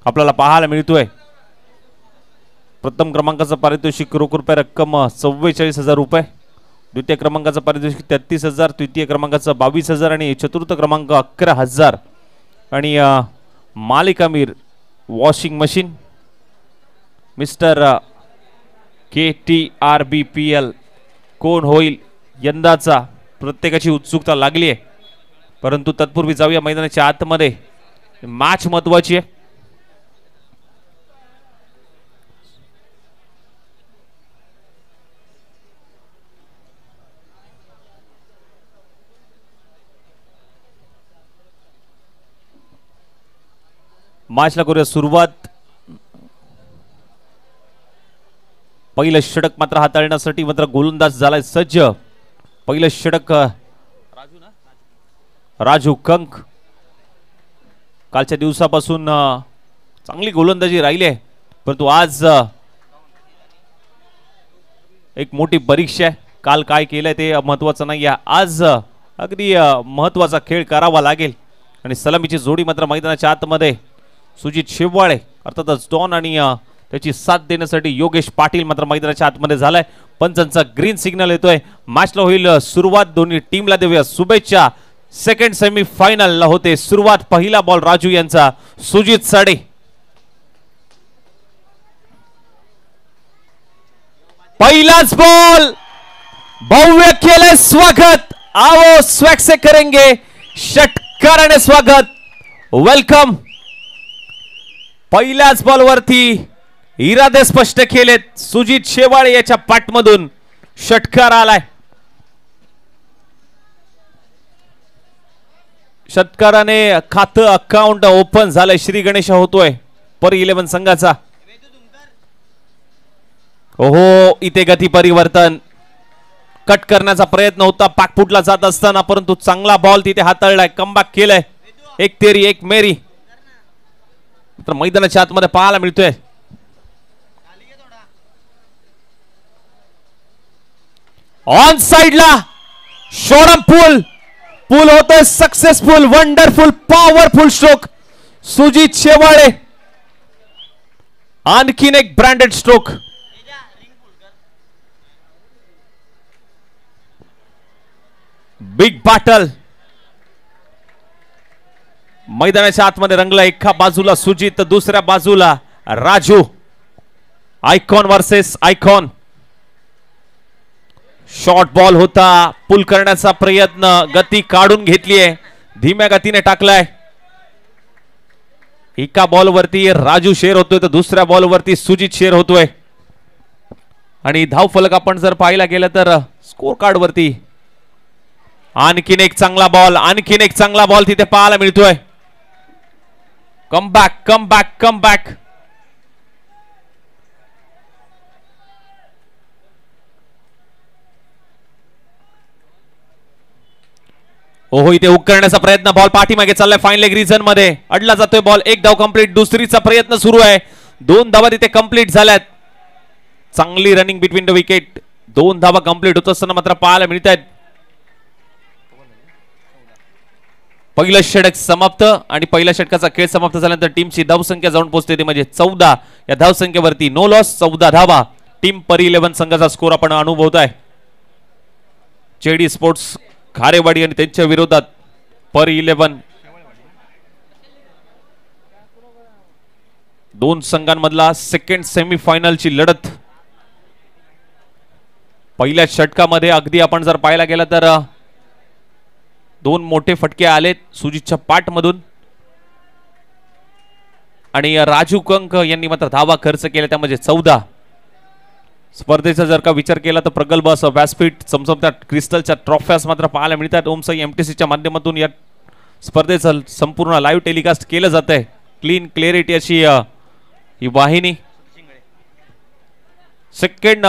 आपल्याला पाहायला मिळतोय. प्रथम क्रमांकाचं पारितोषिक रोख रुपये रक्कम 44,000 रुपये, द्वितीय क्रमांकाचं पारितोषिक 33,000, तृतीय क्रमांकाचं 22,000 आणि चतुर्थ क्रमांक 11,000. आणि मालिकामीर वॉशिंग मशीन मिस्टर KTRBPL कोण होईल यंदाचा, प्रत्येकाची उत्सुकता लागली आहे. परंतु तत्पूर्वी जाऊया मैदानाच्या आतमध्ये. मॅच महत्वाची आहे. मॅचला करूया सुरुवात. पहिलं षटक मात्र हाताळण्यासाठी मात्र गोलंदाज झालाय सज्ज. पहिलं षटक राजू कंक. कालच्या दिवसापासून चांगली गोलंदाजी राहिली आहे, परंतु आज एक मोठी परीक्षा आहे. काल काय केलंय ते महत्वाचं नाही आहे, आज अगदी महत्वाचा खेळ करावा लागेल. आणि सलामीची जोडी मात्र मैदानाच्या आतमध्ये सुजित शेवाळे अर्थातच डॉन आणि त्याची साथ देण्यासाठी योगेश पाटील मात्र मैदानाच्या आतमध्ये झालाय. पंचांचा ग्रीन सिग्नल येतोय. मॅचला होईल सुरुवात. दोन्ही टीमला देऊया शुभेच्छा. सेकंड सेमी फायनलला होते सुरुवात. पहिला बॉल राजू यांचा, सुजित साडे. पहिलाच बॉल, भव्य केले स्वागत. आओ स्वैग से करेंगे, षटकाराने स्वागत, वेलकम. पहिल्याच बॉल वरती इरादे स्पष्ट केलेत. सुजित शेवाळे याच्या पाठमधून षटकार आलाय. षटकाराने खातं अकाउंट ओपन झालंय. श्री गणेश होतोय पर 11 संघाचा. ओहो, इथे गती परिवर्तन. कट करण्याचा प्रयत्न होता पाकफुटला जात असताना, परंतु चांगला बॉल तिथे हाताळलाय. कमबॅक केलाय. एक तेरी एक मेरी तर मैदानाच्या आतमध्ये पाहायला मिळतोय. ऑन साइडला शॉर्ट पूल होतोय. Successful, wonderful, powerful stroke Sujit Shewale. आणखीन एक ब्रँडेड स्ट्रोक. बिग बॅटल मैदानाच्या आतमध्ये रंगला. एका बाजूला सुजित तर दुसऱ्या बाजूला Raju. Icon versus icon. Short ball होता, पुल करण्याचा प्रयत्न, गती काढून घेतलीये, धीम्या गतीने टाकलाय. एका बॉल वरती राजू शेर होतोय तर दुसऱ्या बॉल वरती सुजित शेर होतोय. आणि धाव फलक आपण जर पाहायला गेलं तर स्कोर कार्ड वरती आणखीन एक चांगला बॉल, आणखीन एक चांगला बॉल तिथे पाहायला मिळतोय. Come back, come back, come back. ओहो, इथे हुक करण्याचा प्रयत्न, बॉल पाठीमागे चाललाय. फाईन लेग रिजन मध्ये अडला जातोय बॉल. एक धाव कंप्लीट. दुसरीचा प्रयत्न सुरू आहे. 2 धावा तिथे कंप्लीट झाल्यात. चांगली रनिंग बिटवीन द विकेट. 2 धावा कंप्लीट होत असताना मात्र पाहायला मिळत आहेत. पहिलं षटक समाप्त आणि पहिल्या षटकाचा खेळ समाप्त झाल्यानंतर टीमची धावसंख्या जाऊन पोहोचते ते म्हणजे 14. या धावसंख्येवरती नो लॉस, 14 धावा. टीम पर 11 संघाचा स्कोर आपण अनुभवताय. जेडी स्पोर्ट्स खारेवाडी आणि त्यांच्या विरोधात पर 11 दोन संघांमधला सेकंड सेमीफायनलची लढत. पहिल्या षटकामध्ये अगदी आपण जर पाहायला गेला तर 2 मोठे फटके आलेत सुजितच्या पाठमधून आणि राजू कंक यांनी मात्र धावा खर्च केला, त्यामध्ये 14. स्पर्धेचा जर का विचार केला तर प्रगल्भ असं व्यासपीठ, चमचमत्या क्रिस्टलच्या ट्रॉफ्यास मात्र पाहायला मिळतात. ओमसाई एमटीसीच्या माध्यमातून या स्पर्धेचं संपूर्ण लाईव्ह टेलिकास्ट केलं जात आहे. क्लीन क्लॅरिटी अशी ही वाहिनी. सेकंड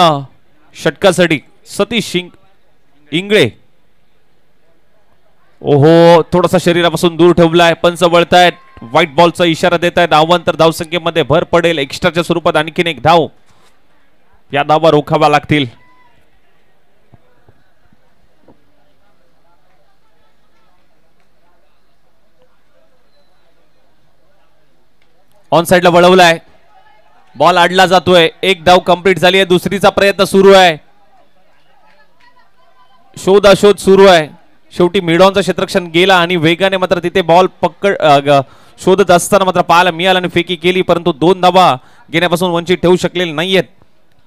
षटकासाठी सतीश इंगळे. ओहो, थोडासा शरीरापासून दूर ठेवलाय. पंच वळतायत, व्हाईट बॉलचा इशारा देत आहेत. अवांतर धावसंख्येमध्ये भर पडेल. एक्स्ट्राच्या स्वरूपात आणखीन एक धाव. या धावा रोखाव्या लागतील. ऑन साइडला वळवलाय, बॉल अडला जातोय. एक धाव कंप्लीट झाली आहे. दुसरीचा प्रयत्न सुरू आहे. शोध सुरू आहे. शेवटी मिडॉनचं क्षेत्ररक्षण गेला आणि वेगाने मात्र तिथे बॉल शोधत असताना मात्र पाहायला मिळाला आणि फेकी केली, परंतु 2 धावा घेण्यापासून वंचित ठेवू शकलेले नाहीयेत.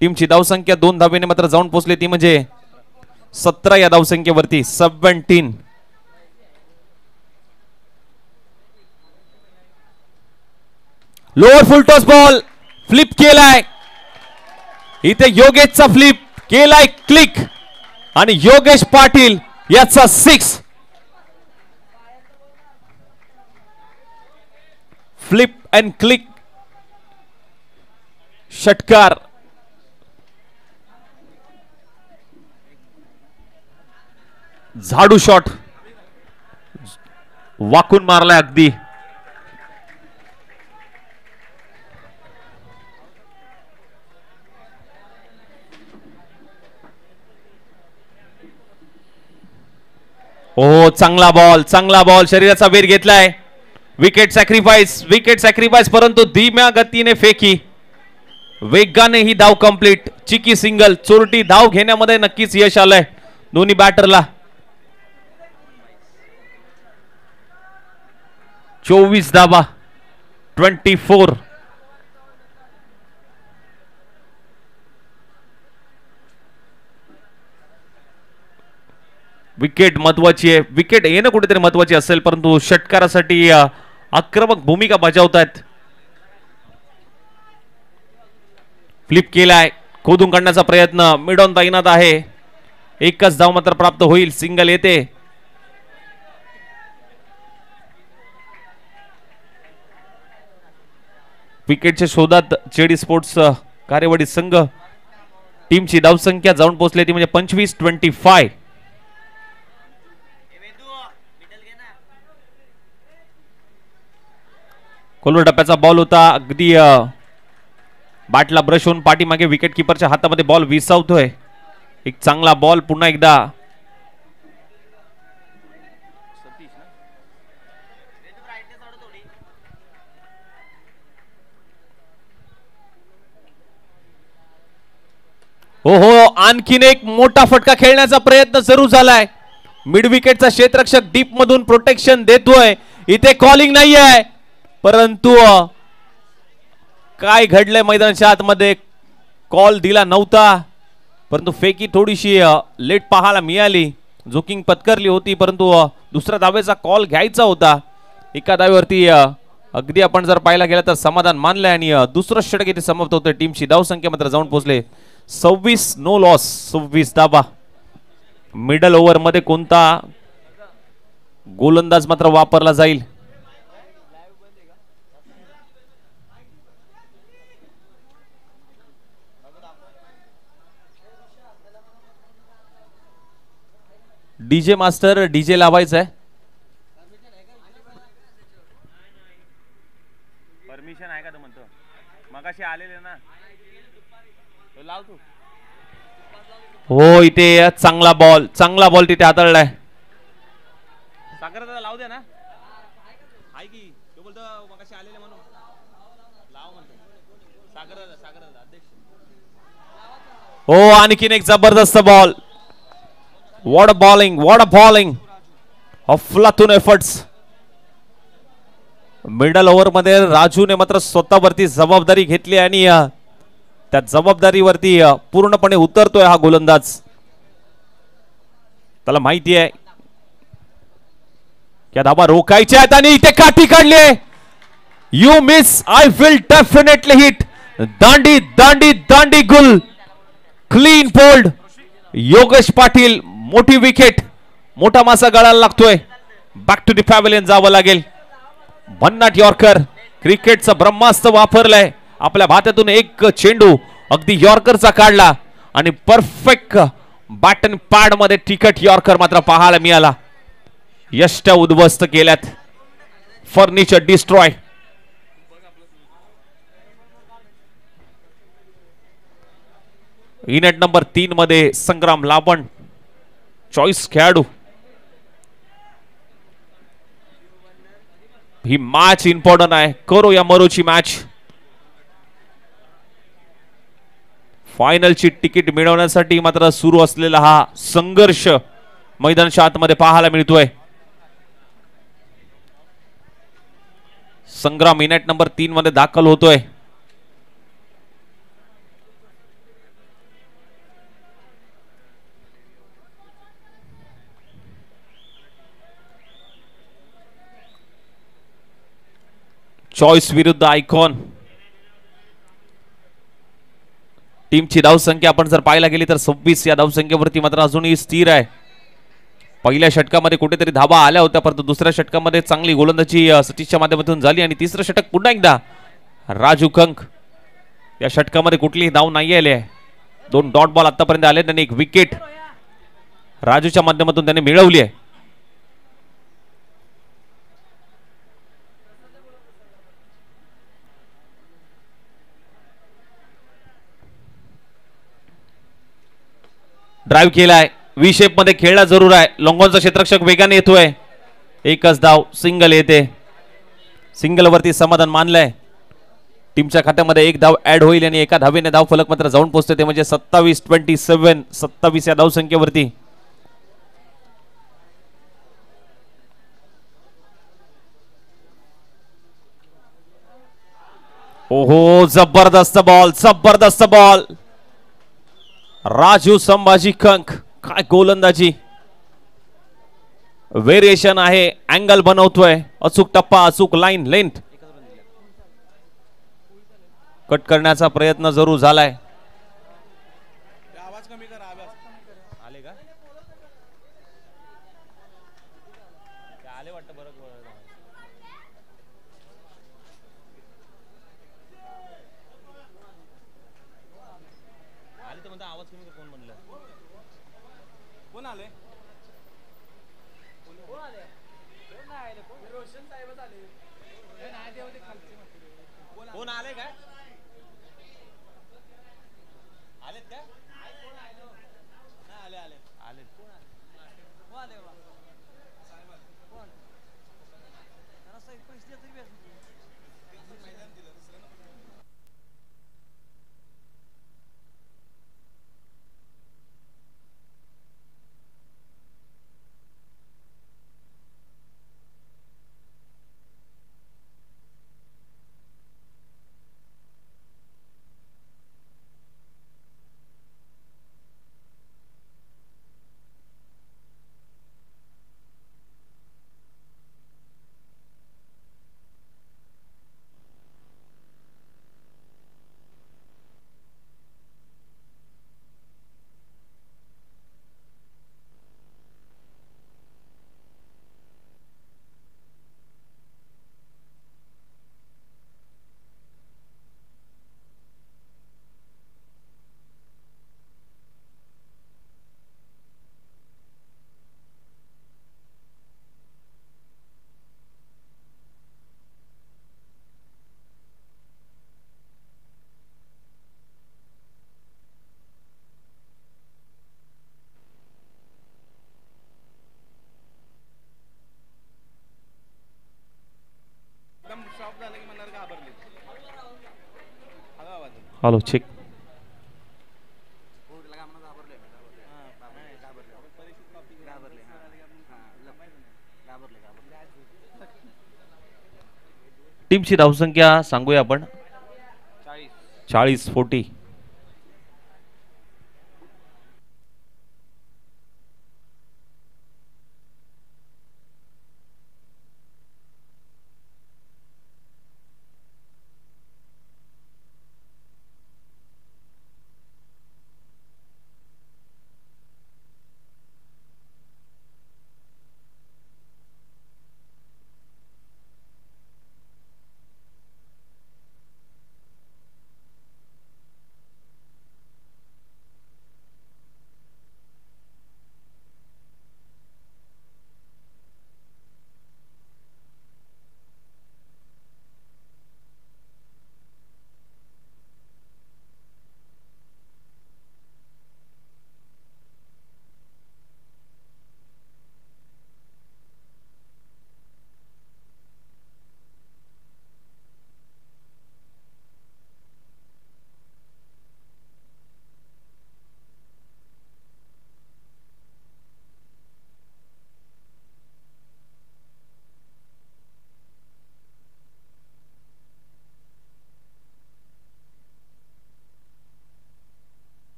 टीमची धावसंख्या 2 धावेने मात्र जाऊन पोहोचली, ती म्हणजे 17 या धावसंख्येवरती. 17. लोअर फुल टॉस बॉल फ्लिप केलाय. इथे योगेशचा फ्लिप केलाय क्लिक आणि योगेश पाटील याचा 6. फ्लिप अँड क्लिक षटकार. झाडू शॉट वाकून मारलाय अगदी. ओ चांगला बॉल शरीराचा वेध घेतलाय. विकेट सॅक्रिफाईस परंतु धीम्या गतीने फेकी. वेगाने ही धाव कंप्लीट. चिकी सिंगल. चोरटी धाव घेण्यामध्ये नक्कीच यश आलंय दोन्ही बॅटरला. 24 धावा 24. विकेट महत्वाची आहे. विकेट येणं कुठेतरी महत्वाची असेल, परंतु षटकारासाठी आक्रमक भूमिका बजावतात. फ्लिप केलाय. खोदून काढण्याचा प्रयत्न. मिडॉन तैनात आहे. एकच धाव मात्र प्राप्त होईल. सिंगल येते. विकेटच्या शोधात जेडी स्पोर्ट्स कार्यवाडी संघ. टीमची धावसंख्या जाऊन पोहोचली ती म्हणजे 25-25. खोलवर टप्प्याचा बॉल होता. अगदी बॅटला ब्रश होऊन पाठीमागे विकेट किपरच्या हातामध्ये बॉल विसावतोय. एक चांगला बॉल पुन्हा एकदा. हो आणखीन एक मोठा फटका खेळण्याचा प्रयत्न सुरू झालाय. मिड विकेटचा क्षेत्ररक्षक डीप मधून प्रोटेक्शन देतोय. इथे कॉलिंग नाही आहे, परंतु काय घडलंय मैदानाच्या आतमध्ये कॉल दिला नव्हता, परंतु फेकी थोडीशी लेट पाहायला मिळाली. जोकिंग पत्करली होती, परंतु दुसऱ्या धावेचा कॉल घ्यायचा होता. एका धावेवरती अगदी आपण जर पाहायला गेला तर समाधान मानलंय आणि दुसरं षटक इथे समाप्त होतं. टीमची धावसंख्या मात्र जाऊन पोहोचले 26. No loss. 26 धावा. मिडल ओव्हर मध्ये कोणता गोलंदाज मात्र वापरला जाईल? डीजे मास्टर, डीजे लावायचं आहे. परमिशन आहे का? तो म्हणतो मगाशी आलेले ना, लाव तू. हो इथे चांगला बॉल तिथे हाताळलाय. सागर दादा लाव दे ना. आहे की तो बोलतो मगाशी आलेले म्हणून लाव म्हणतो. सागर दादा अध्यक्ष. हो आणखीन एक जबरदस्त बॉल. What a bowling अफलातून एफर्ट्स. मिडल ओव्हर मध्ये राजूने मात्र स्वतःवरती जबाबदारी घेतली आणि त्या जबाबदारीवरती पूर्णपणे उतरतोय हा गोलंदाज. त्याला माहिती आहे की धावा रोखायच्या आहेत आणि इथे काठी काढली. You miss, I will definitely hit. Dandi Dandi Dandi Gul. Clean bowled. Yogesh Patil. मोठी विकेट. मोठा मासा गळायला लागतोय. बॅक टू दी पॅव्हिलियन जावं लागेल. भन्नाट यॉर्कर. क्रिकेटचं ब्रह्मास्त्र वापरलंय. आपल्या भात्यातून एक चेंडू अगदी यॉर्करचा काढला आणि परफेक्ट बॅट अँड पॅड मध्ये तिखट यॉर्कर मात्र पाहायला मिळाला. यष्ट्या उद्ध्वस्त केल्यात. Furniture destroy. इनेट नंबर 3 मध्ये संग्राम लाबण चॉईस खेळाडू. ही मॅच इम्पॉर्टंट आहे. करो या मरोची मॅच. फायनलची तिकीट मिळवण्यासाठी मात्र सुरू असलेला हा संघर्ष मैदानाच्या आतमध्ये पाहायला मिळतोय. संग्राम मिनिट नंबर 3 मध्ये दाखल होतोय. चॉईस विरुद्ध आयकॉन. टीमची धावसंख्या आपण जर पाहायला गेली तर 26 या धावसंख्येवरती मात्र अजूनही स्थिर आहे. पहिल्या षटकामध्ये कुठेतरी धावा आल्या होत्या, परंतु दुसऱ्या षटकामध्ये चांगली गोलंदाजी सतीशच्या माध्यमातून झाली आणि तिसरं षटक पुन्हा एकदा राजू कंक. या षटकामध्ये कुठलीही धाव नाही आली आहे. 2 डॉट बॉल आतापर्यंत आले. त्यांनी एक विकेट राजूच्या माध्यमातून त्यांनी मिळवली आहे. ड्राईव्ह केलाय. वी शेप मध्ये खेळला जरूर आहे. लॉंगॉनचा क्षेत्ररक्षक वेगाने येतोय. एकच धाव सिंगल येते. सिंगल वरती समाधान मानलंय. टीमच्या खात्यामध्ये एक धाव ऍड होईल आणि एका धावेने धाव फलक मात्र जाऊन पोहोचते. ते म्हणजे 27-27. 27 या धावसंख्येवरती. ओहो, जबरदस्त बॉल, जबरदस्त बॉल. राजू संभाजी कंक. काय गोलंदाजी. व्हेरिएशन आहे. अँगल बनवतोय. अचूक टप्पा, अचूक लाईन लेंथ कट करण्याचा प्रयत्न जरूर झालाय. आवाज कमी कर. आले का? आले वाटतं. बरं आले तर म्हणता आवाज कमी कर. कोण म्हणलं? कोण आले? रोशन साहेबच आले. कोण आले काय? आलेत का? आले आले आले. कोण आले बाबा? कोण? पैसे मैदान दिलं. Hello check. टीमची धावसंख्या सांगूया आपण 40-40.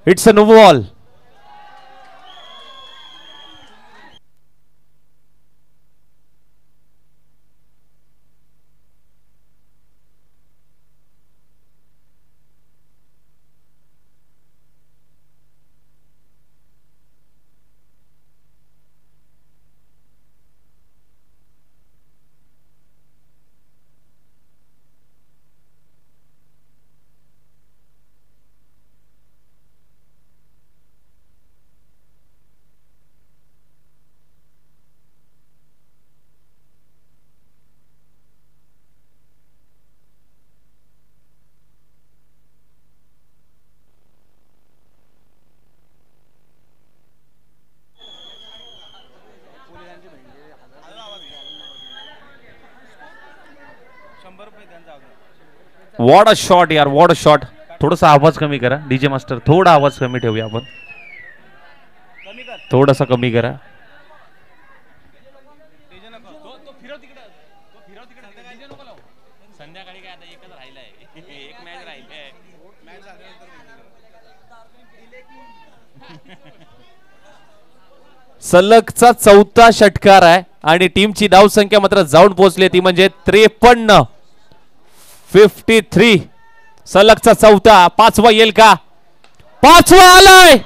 It's a no ball. What a shot यार, वॉट अ शॉट. थोडासा आवाज कमी करा डीजे मास्टर, थोडा आवाज कमी ठेवूया आपण, थोडासा कमी करा. संध्याकाळी काय आता एकच राहिलाय, एक मॅच राहिली. सलगचा चौथा षटकार आहे आणि टीमची धावसंख्या मात्र जाऊन पोहोचली ती म्हणजे 53. 53. सलगचा चौथा. पाचवा येईल का? पाचवा आलाय.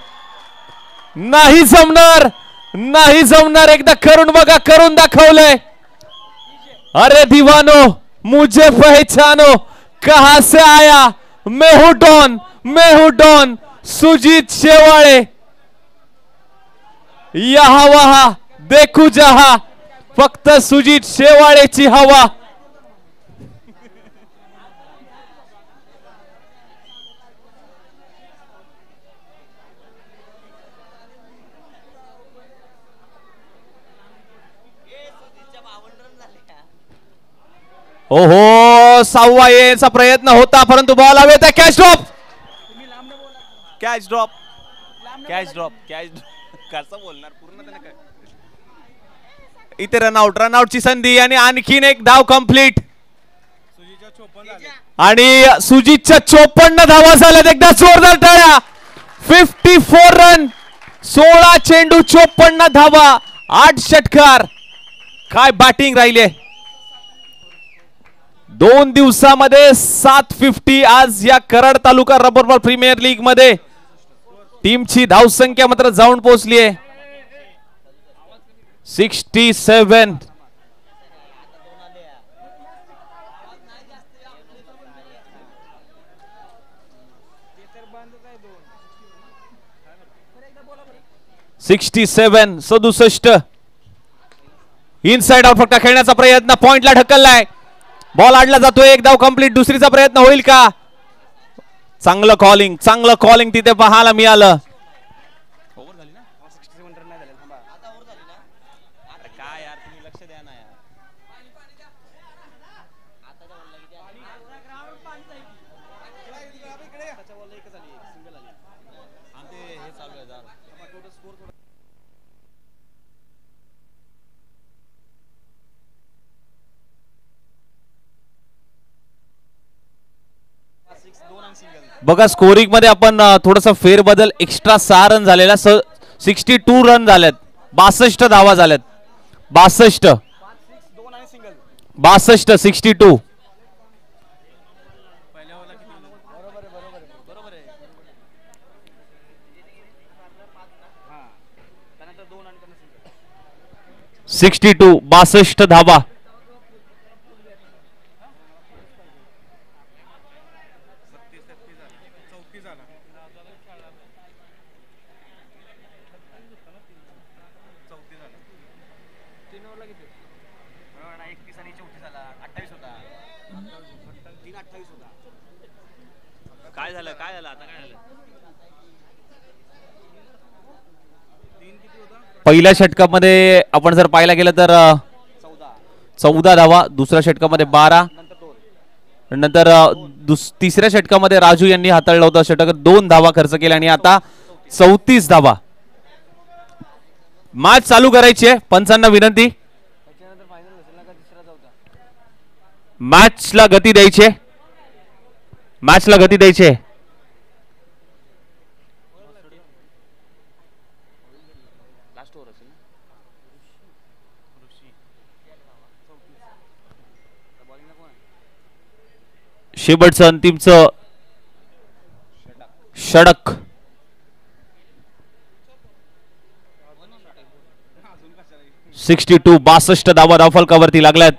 नाही जमणार, नाही जमणार. एकदा करून बघा, करून दाखवलंय. अरे दीवानो मुझे पहचानो, कहां से आया, मैं हूं डॉन, मैं हूं डॉन. सुजीत शेवाळे. यहा वहा देखू जहा, फक्त सुजीत शेवाळेची हवा. ओहो, सहावा येण्याचा प्रयत्न होता परंतु बॉल हवेत आहे. Catch drop, catch drop, catch drop, catch. कसं बोलणार पूर्ण त्याने. इथे रनआउटची संधी आणि आणखीन एक धाव कंप्लीट. आणि सुजितच्या 54 धावा झाल्यात. एकदा जोरदार टाळ्या. 54 रन, 16 चेंडू, 54 धावा, 8 षटकार. काय बॅटिंग राहिले. 2 दिवसामध्ये 750. आज या Karad taluka rubber ball premier league मध्ये टीमची धावसंख्या मात्र जाऊन पोहोचली आहे 67. $67. 67. इनसाइड आउट फक्त खेळण्याचा प्रयत्न, पॉइंटला ढकललाय. बॉल आडला जातोय. एक धाव कंप्लीट. दुसरीचा प्रयत्न होईल का? चांगलं कॉलिंग, चांगलं कॉलिंग तिथे पाहायला मिळालं. काय यार, तुम्ही लक्ष द्या ना यार. हे चालू आहे जरा. बघा स्कोरिंग मध्ये आपण थोडासा फेरबदल, एक्स्ट्रा 6 रन झालेला. 62 रन झालेत. 62 धावा झाल्यात. 62 62. सिक्स्टी टू 62 धावा. काय झालं, काय झालं आता, काय झालं? पहिल्या षटकामध्ये आपण जर पाहायला गेलं तर 14 धावा. दुसऱ्या षटकामध्ये 12. नंतर तिसऱ्या षटकामध्ये राजू यांनी हाताळलं होतं षटक. 2 धावा खर्च केल्या आणि आता 34 धावा. मॅच चालू करायची आहे. पंचांना विनंती, मॅचला गती द्यायची, मॅचला गती द्यायची. शेवटचं अंतिमचं षटक. 62 62 धावा धावफलकावरती लागल्यात.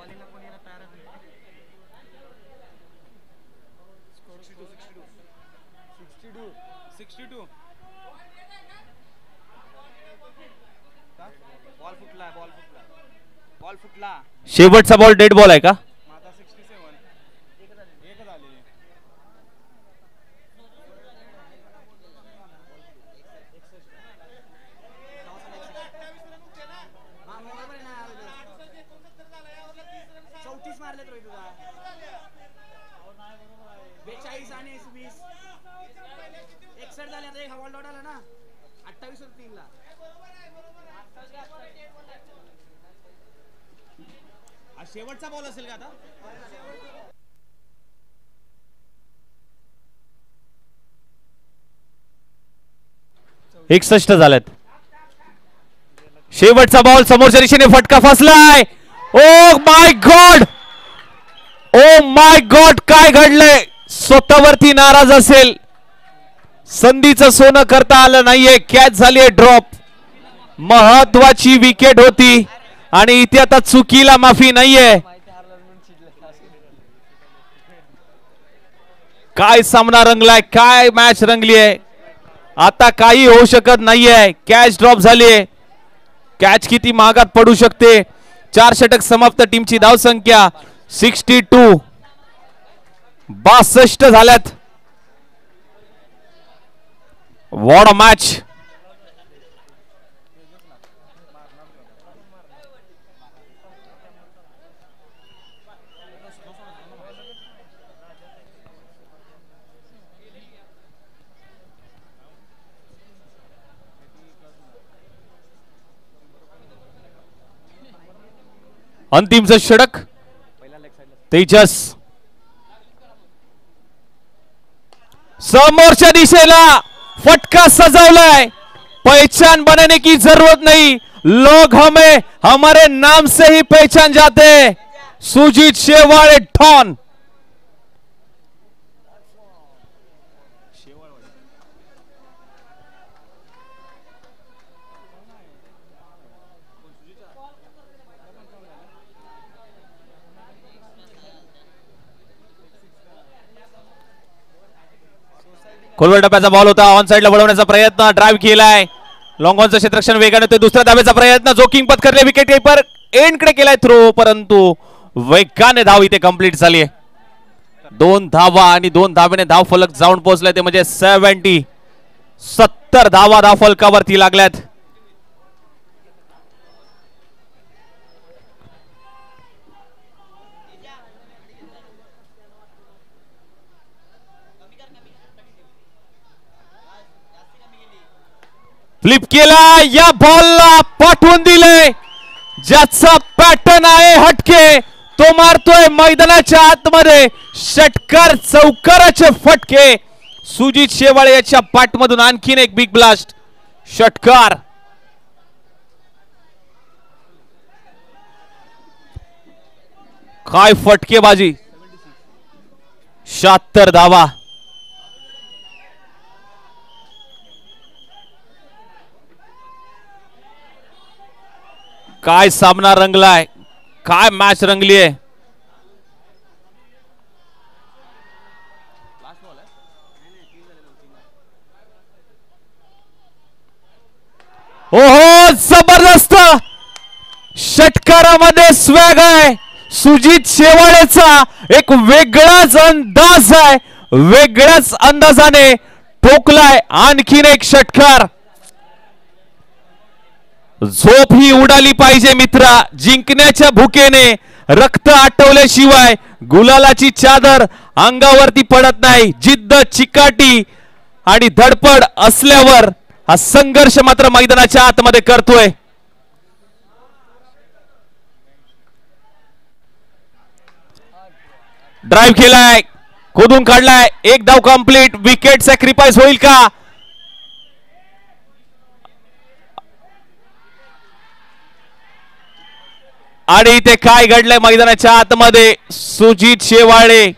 शेवटचा बॉल डेड बॉल आहे का? शेवटचा बॉल असेल का आता? 61 झाल्यात. शेवटचा बॉल समोरच्या दिशेने फटका फसलाय. Oh my God, oh my God, काय घडलंय? स्वतःवरती नाराज असेल. संधीचं सोनं करता आलं नाहीये. कॅच झालीये ड्रॉप. महत्वाची विकेट होती आणि इथे आता चुकीला माफी नाहीये. काय सामना रंगलाय, काय मॅच रंगली आहे. आता काही होऊ शकत नाहीये. कॅच ड्रॉप झालीये. कॅच किती महागात पडू शकते. 4 षटक समाप्त. टीमची धावसंख्या 62 62 झाल्यात. What a match. अंतिमचं षटक. तेजस समोरच्या दिशेला फटका सजवलाय. पहचान बनाने की जरूरत नहीं, लोग हमें हमारे नाम से ही पहचान जाते. सुजीत शेवाळे ठॉन. खोलवर टप्प्याचा बॉल होता. ऑन साइडला वळवण्याचा प्रयत्न. ड्राइव्ह केलाय. लॉंग ऑनचं क्षेत्ररक्षण वेगाने होते. दुसऱ्या धावेचा प्रयत्न. जोकिंग पत्करले. विकेट कीपर एंडकडे केलाय थ्रो, परंतु वेगाने धाव इथे कंप्लीट झाली आहे. 2 धावा आणि 2 धावेने धाव फलक जाऊन पोहोचलाय. ते म्हणजे 70 धावा धाव फलकावरती लागल्यात. फ्लिप केला. या बॉलला पाठवून दिले. ज्याचा पॅटर्न आहे हटके, तो मारतोय मैदानाच्या आतमध्ये. षटकार चौकाराचे फटके. सुजित शेवाळे याच्या पाठमधून आणखीन एक बिग ब्लास्ट. षटकार. काय फटकेबाजी. 76 धावा. काय सामना रंगलाय, काय मॅच रंगली आहे. ओहो, जबरदस्त. षटकारामध्ये स्वॅग आहे. सुजित शेवाळेचा एक वेगळाच अंदाज आहे. वेगळ्याच अंदाजाने ठोकलाय आणखीन एक षटकार. झोप ही उडाली पाहिजे मित्रा. जिंकण्याच्या भुकेने रक्त आटवल्याशिवाय गुलालाची चादर अंगावरती पडत नाही. जिद्द, चिकाटी आणि धडपड असल्यावर हा संघर्ष मात्र मैदानाच्या आतमध्ये करतोय. ड्राइव्ह केलाय, खोदून काढलाय. एक धाव कंप्लीट. विकेट सॅक्रिफाइस होईल का? आणि इथे काय घडलंय मैदानाच्या आतमध्ये सुजित शेवाळे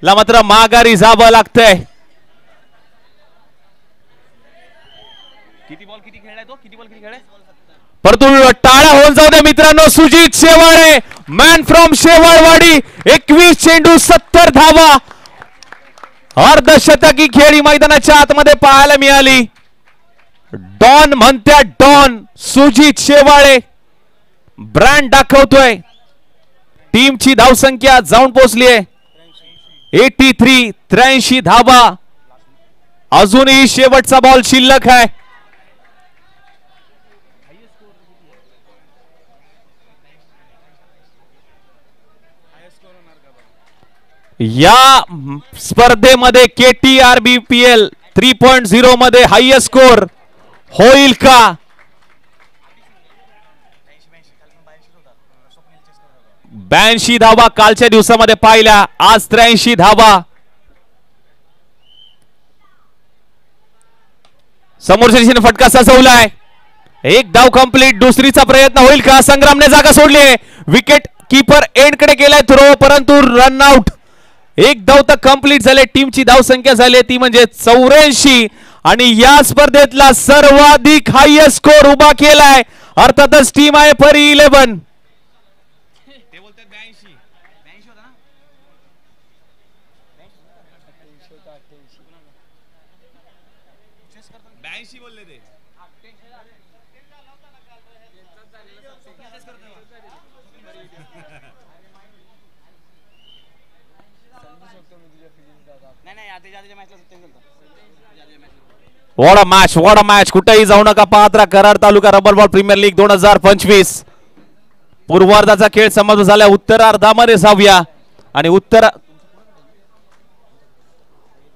ला मात्र माघारी जावं लागतंय. किती बॉल किती खेळलाय तो? किती बॉल किती खेळलाय? परंतु टाळ्या होऊन जाऊ दे मित्रांनो. सुजित शेवाळे मॅन फ्रॉम शेवाळवाडी 21 चेंडू 70 धावा. अर्धशतकी खेळी मैदानाच्या आतमध्ये पाहायला मिळाली. डॉन म्हणत्या डॉन सुजित शेवाळे ब्रँड दाखवतोय. टीमची धावसंख्या जाऊन पोहोचली आहे 83 धावा. अजूनही शेवटचा बॉल शिल्लक आहे. या स्पर्धेमध्ये KTRBPL 3.0 मध्ये हायएस्ट स्कोर होईल का? 82 धावा कालच्या दिवसामध्ये पाहिल्या. आज 83 धावा. समोरच्या दिशेने फटका सजवलाय. एक धाव कंप्लीट. दुसरीचा प्रयत्न होईल का? संग्रामने जागा सोडली. विकेट कीपर एंड कडे केलाय थ्रो परंतु रन आउट. एक धाव तर कंप्लीट झाले. टीमची धाव संख्या झाली ती म्हणजे 84 आणि या स्पर्धेतला सर्वाधिक हायएस्ट स्कोर उभा केलाय अर्थातच टीम आहे परी 11. ते बोलतात 82 होता ना. 82 बोलले ते. What a match. कुठेही जाऊ नका. पाहत राहा Karad taluka rubber ball premier league 2025. पूर्वार्धाचा खेळ समाप्त झाला. उत्तरार्धामध्ये जाऊया आणि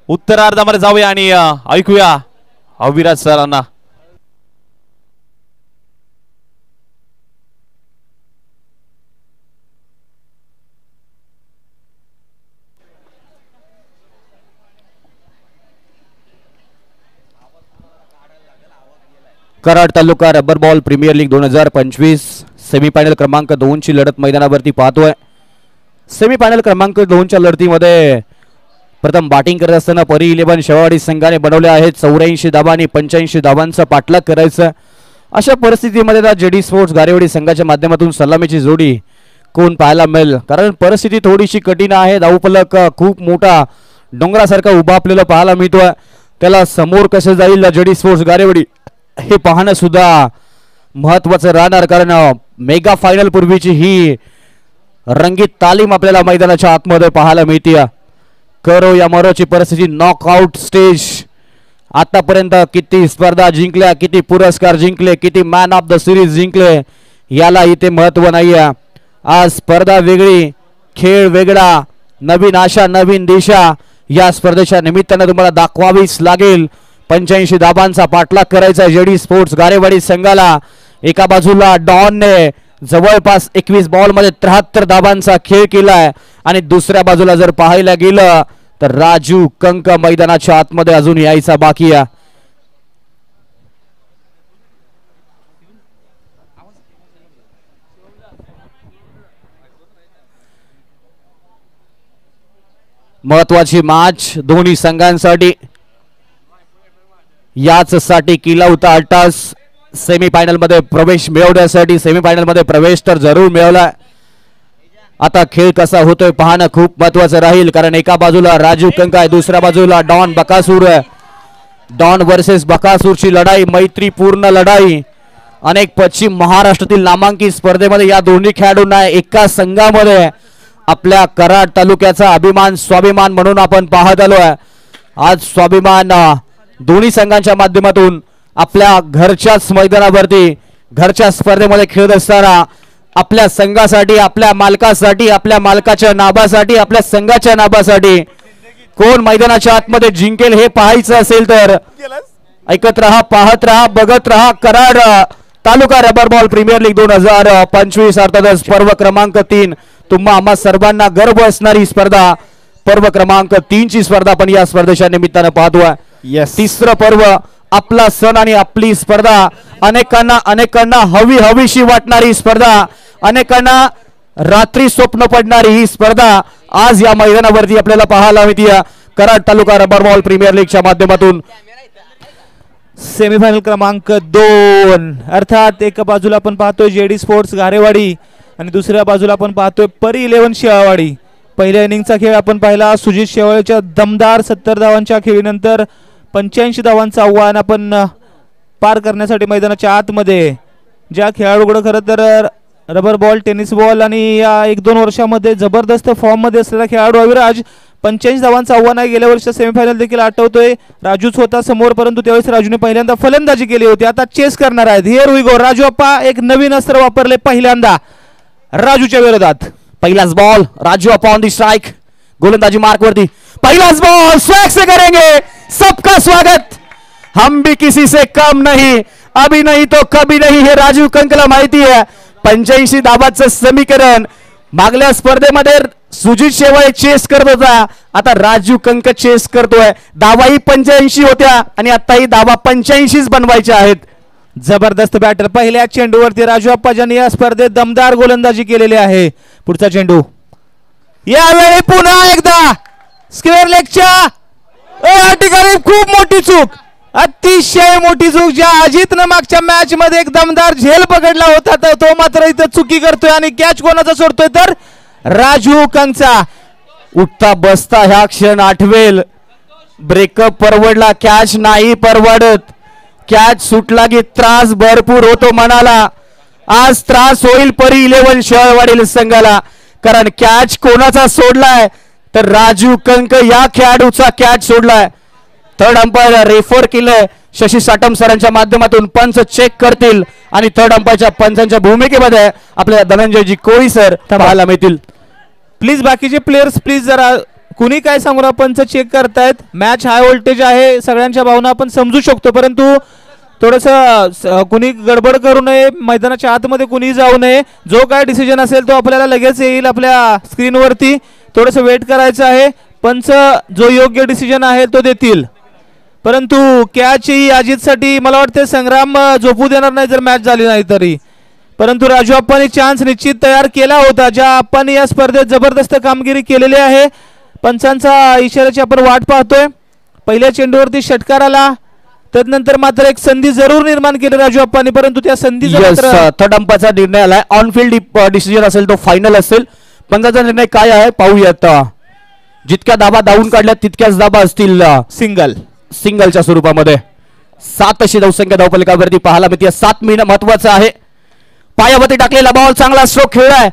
उत्तरार्धामध्ये जाऊया आणि ऐकूया अविराज सरांना. Karad taluka rubber ball premier league 2025 semifinal क्रमांक 2 ची लढत मैदानावरती पाहतोय. सेमीफायनल क्रमांक 2 च्या लढतीमध्ये प्रथम बॅटिंग करत असताना परी 11 शेवाळवाडी संघाने बनवले आहेत 84 धावा आणि 85 धावांचा पाठलाग करायचा. अशा परिस्थितीमध्ये जेडी स्पोर्ट्स गारेवाडी संघाच्या माध्यमातून सलामीची जोडी कोण पाहायला मिळेल? कारण परिस्थिती थोडीशी कठीण आहे. धावफलक खूप मोठा डोंगरासारखा उभा आपल्याला पाहायला मिळतोय. त्याला समोर कसं जाईल जेडी स्पोर्ट्स गारेवाडी हे पाहणं सुद्धा महत्वाचं राहणार. कारण मेगा फायनल पूर्वीची ही रंगीत तालीम आपल्याला मैदानाच्या आतमध्ये पाहायला मिळते. करो या मरोची परिस्थिती नॉकआउट स्टेज. आतापर्यंत किती स्पर्धा जिंकल्या, किती पुरस्कार जिंकले, किती मॅन ऑफ द सिरीज जिंकले याला इथे महत्व नाहीये. आज स्पर्धा वेगळी, खेळ वेगळा, नवीन आशा नवीन दिशा या स्पर्धेच्या निमित्तानं तुम्हाला दाखवावीच लागेल. 85 धाबांचा पाठलाग करायचा जेडी स्पोर्ट्स गारेवाडी संघाला. एका बाजूला डॉनने जवळपास 21 बॉल मध्ये 73 धाबांचा खेळ केलाय आणि दुसऱ्या बाजूला जर पाहायला गेलं तर राजू कंक मैदानाच्या आतमध्ये अजून यायचा बाकी आहे. महत्वाची मॅच दोन्ही संघांसाठी. याच साठी किला होता अट्टास सेमीफायनल मध्ये प्रवेश मिळवण्यासाठी. सेमीफायनल मध्ये प्रवेश तर जरूर मिळवला. आता खेळ कसा होतोय पाहणं खूप महत्वाचं राहील. कारण एका बाजूला राजू कंक आहे, दुसऱ्या बाजूला डॉन बकासूर आहे. डॉन वर्सेस बकासूरची लढाई, मैत्रीपूर्ण लढाई. अनेक पश्चिम महाराष्ट्रातील नामांकित स्पर्धेमध्ये या दोन्ही खेळाडूंना एका संघामध्ये आपल्या कराड तालुक्याचा अभिमान स्वाभिमान म्हणून आपण पाहत आलोय. आज स्वाभिमान दोन्ही संघांच्या माध्यमातून आपल्या घरच्याच मैदानावरती घरच्या स्पर्धेमध्ये खेळत असताना आपल्या संघासाठी, आपल्या मालकासाठी, आपल्या मालकाच्या नाबासाठी, आपल्या संघाच्या नाबासाठी कोण मैदानाच्या आतमध्ये जिंकेल हे पाहायचं असेल तर ऐकत रहा, पाहत रहा, बघत रहा. Karad taluka rubber ball premier league 2025 अर्थातच पर्व क्रमांक 3 तुम्हा आम्हा सर्वांना गर्व असणारी स्पर्धा. पर्व क्रमांक 3 ची स्पर्धा पण या स्पर्धेच्या निमित्तानं पाहतोय. तिसरं पर्व आपला सण आणि आपली स्पर्धा, अनेकांना हवीशी वाटणारी स्पर्धा, अनेकांना रात्री स्वप्न पडणारी ही स्पर्धा आज या मैदानावरती आपल्याला पाहायला मिळते. Karad taluka rubber ball premier लीगच्या माध्यमातून सेमीफायनल क्रमांक 2 अर्थात एका बाजूला आपण पाहतोय जेडी स्पोर्ट्स गारेवाडी आणि दुसऱ्या बाजूला आपण पाहतोय परी 11 शेवाळी. पहिल्या इनिंगचा खेळ आपण पाहिला. सुजित शेवाळीच्या दमदार 70 धावांच्या खेळीनंतर 85 धावांचं आव्हान आपण पार करण्यासाठी मैदानाच्या आतमध्ये ज्या खेळाडूकडे खरं तर रबर बॉल, टेनिस बॉल आणि या 1-2 वर्षामध्ये जबरदस्त फॉर्म मध्ये असलेला खेळाडू अविराज 85 धावांचं आव्हान आहे. गेल्या वर्षी सेमीफायनल देखील आठवतोय. राजूच होता समोर, परंतु त्यावेळेस राजूने पहिल्यांदा फलंदाजी केली होती. आता चेस करणार आहेत. Here we go. Raju Appa एक नवीन अस्त्र वापरले पहिल्यांदा राजूच्या विरोधात. पहिलाच ball, Raju Appa on the strike, गोलंदाजी मार्क वरती. पहिलाच बॉल, स्वैग से करेंगे, सबका स्वागत, हम भी किसी से कम नहीं, अभी नहीं तो कभी नहीं, हे राजू कंकला माहिती आहे. 85 धावांचं समीकरण. मागल्या स्पर्धेमध्ये सुजित शेवाळे चेस करत होता, आता राजू कंक चेस करतोय. धावाही 85 होत्या आणि आताही धावा 85च बनवायच्या आहेत. जबरदस्त बॅटर. पहिल्या चेंडूवरती राजू अप्पा ज्यांनी या स्पर्धेत दमदार गोलंदाजी केलेली आहे. पुढचा चेंडू यावेळी पुन्हा एकदा स्क्वेअर लेगच्या ठिकाणी खूप मोठी चूक, अतिशय मोठी चूक. ज्या अजितनं मागच्या मॅच मध्ये एक दमदार झेल पकडला होता तर तो मात्र इथं चुकी करतोय आणि कॅच कोणाचा सोडतोय तर राजू कंकचा. उठता बसता ह्या क्षण आठवेल. ब्रेकअप परवडला, कॅच नाही परवडत. कॅच सुटला की त्रास भरपूर होतो मनाला. आज त्रास होईल परी 11 शेवाळवाडील संघाला, कारण कॅच कोणाचा सोडलाय तर राजू कंक या खेळाडूचा कॅच सोडलाय. थर्ड अंपायर रेफर केलंय शशी साटम सरांच्या माध्यमातून. पंच चेक करतील आणि थर्ड अंपायरच्या पंचांच्या भूमिकेमध्ये आपल्याला धनंजयजी कोळी सर पाहायला मिळतील. प्लीज बाकीचे प्लेयर्स प्लीज जरा कुणी काय सांगू ना, पंच चेक करतायत. मॅच हाय व्होल्टेज आहे, सगळ्यांच्या भावना आपण समजू शकतो, परंतु थोडंसं कुणी गडबड करू नये, मैदानाच्या आतमध्ये कुणी जाऊ नये. जो काय डिसिजन असेल तो आपल्याला लगेच येईल आपल्या स्क्रीनवरती. थोडंसं वेट करायचं आहे. पंच जो योग्य डिसिजन आहे तो देतील, परंतु कॅच ही अजितसाठी मला वाटते संग्राम झोपू देणार नाही जर मॅच झाली नाही तरी. परंतु राजू अप्पांनी चान्स निश्चित तयार केला होता. ज्या अप्पांनी या स्पर्धेत जबरदस्त कामगिरी केलेली आहे, पंचांचा इशाऱ्याची आपण वाट पाहतोय. पहिल्या चेंडूवरती षटकार आला, त्यानंतर मात्र एक संधी जरूर निर्माण केली राजू अप्पांनी, परंतु त्या संधीचा थर्ड अंपायरचा निर्णय आलाय. ऑन फील्ड डिसिजन असेल तो फायनल असेल. पंचाचा निर्णय काय आहे पाहूयात. जितक्या धाबा धावून काढल्या तितक्याच धाबा असतील सिंगलच्या स्वरूपामध्ये. 7 अशी धावसंख्या धावफलकावरती पाहायला मिळते. 7 मिनिट महत्वाचं आहे. पायावरती टाकलेला बॉल, चांगला स्ट्रोक खेळलाय,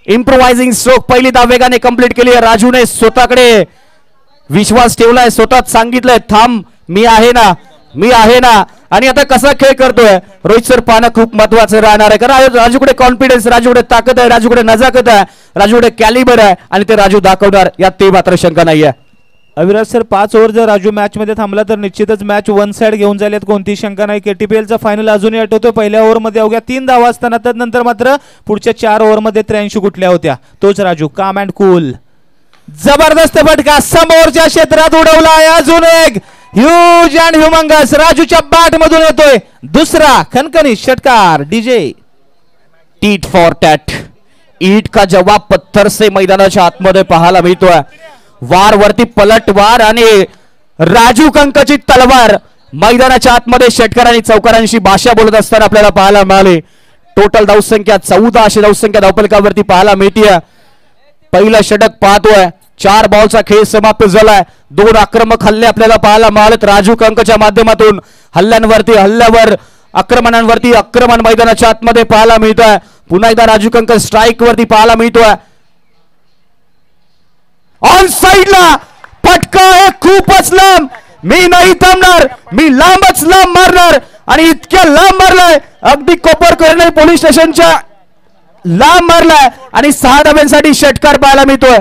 इम्प्रोवायझिंग स्ट्रोक. पहिली धाव वेगाने कंप्लीट केली आहे. राजूने स्वतःकडे विश्वास ठेवलाय, स्वतःच सांगितलंय थांब मी आहे ना, मी आहे ना. आणि आता कसा खेळ करतोय रोहित सर पाहणं खूप महत्वाचं राहणार आहे, कारण राजूकडे कॉन्फिडन्स, राजूकडे ताकद आहे, राजूकडे नजाकत आहे, राजूकडे कॅलिबर आहे आणि ते राजू दाखवणार यात ते मात्र शंका नाहीये. अविराज सर 5 ओव्हर जर राजू मॅच मध्ये थांबला तर निश्चितच मॅच वन साइड घेऊन जाईल, कोणती शंका नाही. केटीपीएलचा फायनल अजूनही आठवतोय. पहिल्या ओव्हरमध्ये अवघ्या 3 धावा असताना त्यानंतर मात्र पुढच्या 4 ओव्हरमध्ये 83 कुठल्या होत्या. तोच राजू काम अँड कूल. जबरदस्त फटका समोरच्या क्षेत्रात उडवला. अजून एक ह्यूज अँड ह्युमंगस राजूच्या बॅट मधून येतोय दुसरा खनखनी षटकार. DJ tit for tat. ईट का जवाब पत्थर से मैदानाच्या आतमध्ये पाहायला मिळतोय. वार वरती पलटवार आणि राजू कंकची तलवार मैदानाच्या आतमध्ये षटकार आणि चौकारांशी भाषा बोलत असताना आपल्याला पाहायला मिळाले. टोटल धावसंख्या 14 अशी धावसंख्या धावफलकावरती पाहायला मिळते. पहिला षटक पाहतोय. 4 बॉलचा खेळ समाप्त झालाय. 2 आक्रमक हल्ले आपल्याला पाहायला मिळालेत राजू कंकच्या माध्यमातून. हल्ल्यावर आक्रमणांवरती आक्रमण मैदानाच्या आतमध्ये पाहायला मिळतोय. पुन्हा एकदा राजू कंक स्ट्राईक वरती पाहायला मिळतोय. ऑन साइडला फटका आहे खूपच लांब. मी नाही थांबणार, मी लांबच लांब मारणार आणि इतक्या लांब मारलाय अगदी कोपरकरणे पोलीस स्टेशनच्या लांब मारलाय आणि 6 धाब्यांसाठी षटकार पाहायला मिळतोय.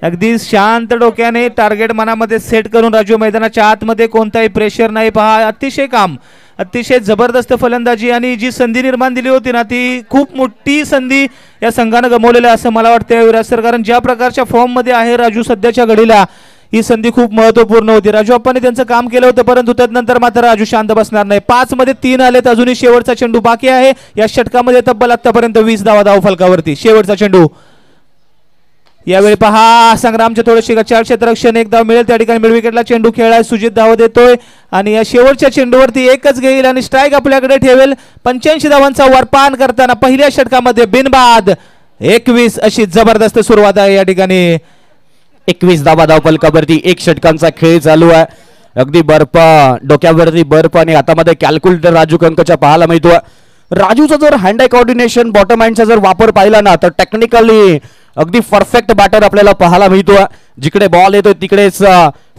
अगदी शांत डोक्याने टार्गेट मनामध्ये सेट करून राजू मैदानाच्या आतमध्ये कोणताही प्रेशर नाही. पहा अतिशय काम, अतिशय जबरदस्त फलंदाजी आणि जी संधी निर्माण दिली होती ना ती खूप मोठी संधी या संघानं गमावलेली असं मला वाटतं विराज सर. कारण ज्या प्रकारच्या फॉर्म मध्ये आहे राजू सध्याच्या घडीला, ही संधी खूप महत्वपूर्ण होती. राजू आप्पांनी त्यांचं काम केलं होतं, परंतु त्यानंतर मात्र राजू शांत बसणार नाही. 5 मध्ये 3 आलेत, अजूनही शेवटचा चेंडू बाकी आहे. या षटकामध्ये तब्बल आतापर्यंत 20 धाव फलकावरती. शेवटचा चेंडू यावेळी पहा, संग्रामचे थोडेसे गचाळ क्षेत्ररक्षण, एक धाव मिळेल त्या ठिकाणी. मिड विकेटला चेंडू खेळाय, सुजित धाव देतोय आणि या शेवटच्या चेंडूवरती एकच घेईल आणि स्ट्राईक आपल्याकडे ठेवेल. 85 धावांचा वरपान करताना पहिल्या षटकामध्ये बिनबाद 21 अशी जबरदस्त सुरुवात आहे या ठिकाणी. 21 धाव फलकावरती. एक षटकांचा खेळ चालू आहे. अगदी बर्फ डोक्यावरती बर्फ आणि हातामध्ये कॅल्क्युलेटर राजू कंकच्या पाहायला मिळतोय. राजूचा जर हँड आय कोऑर्डिनेशन बॉटम हँडचा जर वापर पाहिला ना तर टेक्निकली अगदी परफेक्ट बॅटर आपल्याला पाहायला मिळतोय. जिकडे बॉल येतोय तिकडेच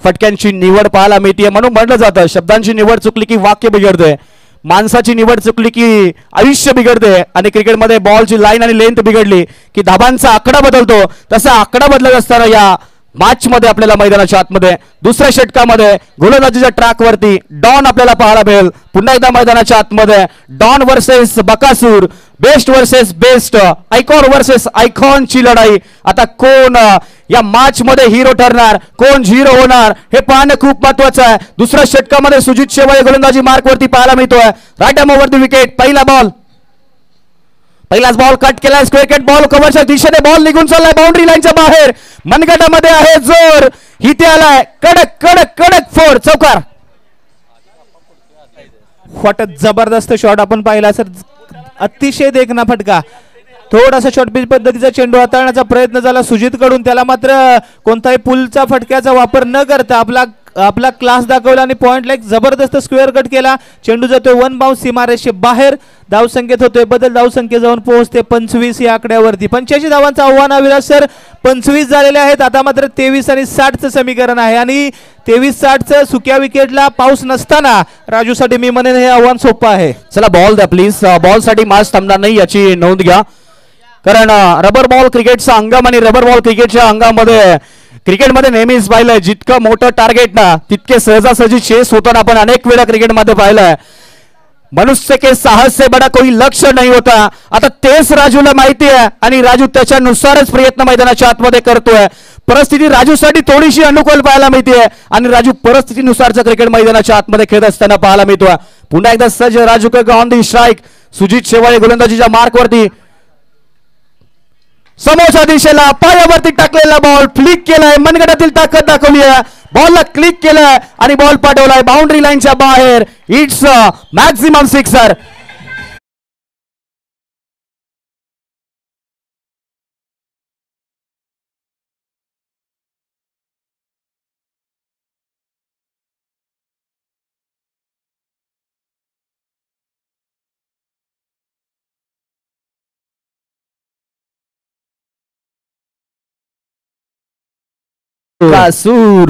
फटक्यांची निवड पाहायला मिळते. म्हणून म्हटलं जातं शब्दांची निवड चुकली की वाक्य बिघडते, माणसाची निवड चुकली की आयुष्य बिघडते. आणि क्रिकेटमध्ये बॉलची लाईन आणि लेंथ बिघडली की धाबांचा आकडा बदलतो. तसा आकडा बदलत असताना या मॅच मध्ये आपल्याला मैदानाच्या आतमध्ये दुसऱ्या षटकामध्ये गोलंदाजीच्या ट्रॅक वरती डॉन आपल्याला पाहायला मिळेल. पुन्हा एकदा मैदानाच्या आतमध्ये don versus Bakasur, best versus best, icon versus आयकॉनची लढाई. आता कोण या मॅच मध्ये हिरो ठरणार, कोण झिरो होणार हे पाहणं खूप महत्वाचं आहे. दुसऱ्या षटकामध्ये सुजित शेवाळे गोलंदाजी मार्क वरती पाहायला मिळतोय. Right arm over the wicket. पहिलाच बॉल कट केलाय. स्क्वेअर कट बॉल कव्हरच्या दिशेने बॉल निघून चाललाय बाउंड्री लाईनच्या बाहेर. मनगटामध्ये आहे जोर, इथे आलाय कडक कडक कडक फोर, चौकार. फट जबरदस्त शॉट आपण पाहिला सर, अतिशय देखना फटका. थोडासा शॉर्ट पिच पद्धतीचा चेंडू हाताळण्याचा प्रयत्न झाला सुजित कडून, त्याला मात्र कोणताही पुलचा फटक्याचा वापर न करता आपला क्लास दाखवला आणि पॉइंटला एक जबरदस्त स्क्वेअर कट केला. चेंडू जातोय 1 बाउन्स सीमारेषे बाहेर. धावसंख्येत होतोय बदल, धावसंख्या जाऊन पोहोचते 25 या आकड्यावरती. 85 धावांचा आव्हान अविलास सर, 25 झालेले आहेत. आता मात्र 23 आणि 60चं समीकरण आहे आणि 23-60चं सुक्या विकेटला पाऊस नसताना राजूसाठी मी म्हणेन हे आव्हान सोपं आहे. चला बॉल द्या प्लीज. बॉल साठी मॅच थांबणार नाही याची नोंद घ्या, कारण रबर बॉल क्रिकेटचा अंगम आणि रबर बॉल क्रिकेटच्या अंगामध्ये क्रिकेटमध्ये नेहमीच पाहिलंय जितकं मोठं टार्गेट ना तितके सहजासहजी चेस होताना आपण अनेक वेळा क्रिकेटमध्ये पाहिलंय. मनुष्य के साहस से बडा कोई लक्ष्य नाही होता. आता तेच राजूला माहिती आहे आणि राजू त्याच्यानुसारच प्रयत्न मैदानाच्या आतमध्ये करतोय. परिस्थिती राजूसाठी थोडीशी अनुकूल पाहायला मिळते आणि राजू परिस्थितीनुसारचं क्रिकेट मैदानाच्या आतमध्ये खेळत असताना पाहायला मिळतोय. पुन्हा एकदा सज्ज Raju on the strike. Sujit Shewale गोलंदाजीच्या मार्कवरती समोरच्या दिशेला पायावरती टाकलेला बॉल फ्लिक केलाय, मनगटातील ताकद दाखवली आहे. बॉलला क्लिक केलाय आणि बॉल पाठवलाय बाउंड्री लाईनच्या बाहेर. It's maximum sixer. कासूर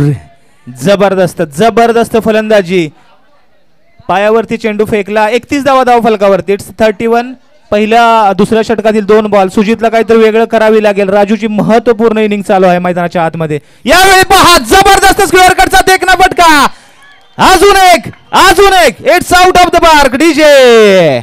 जबरदस्त जबरदस्त फलंदाजी. पायावरती चेंडू फेकला. 31 धाव फलकावरती. इट्स 31. पहिल्या दुसऱ्या षटकातील 2 बॉल. सुजितला काहीतरी वेगळं करावी लागेल. राजूची महत्वपूर्ण इनिंग चालू आहे मैदानाच्या आतमध्ये. यावेळी पहा जबरदस्त स्क्वेअर कटचा देखना फटका. अजून एक it's out of the park. DJ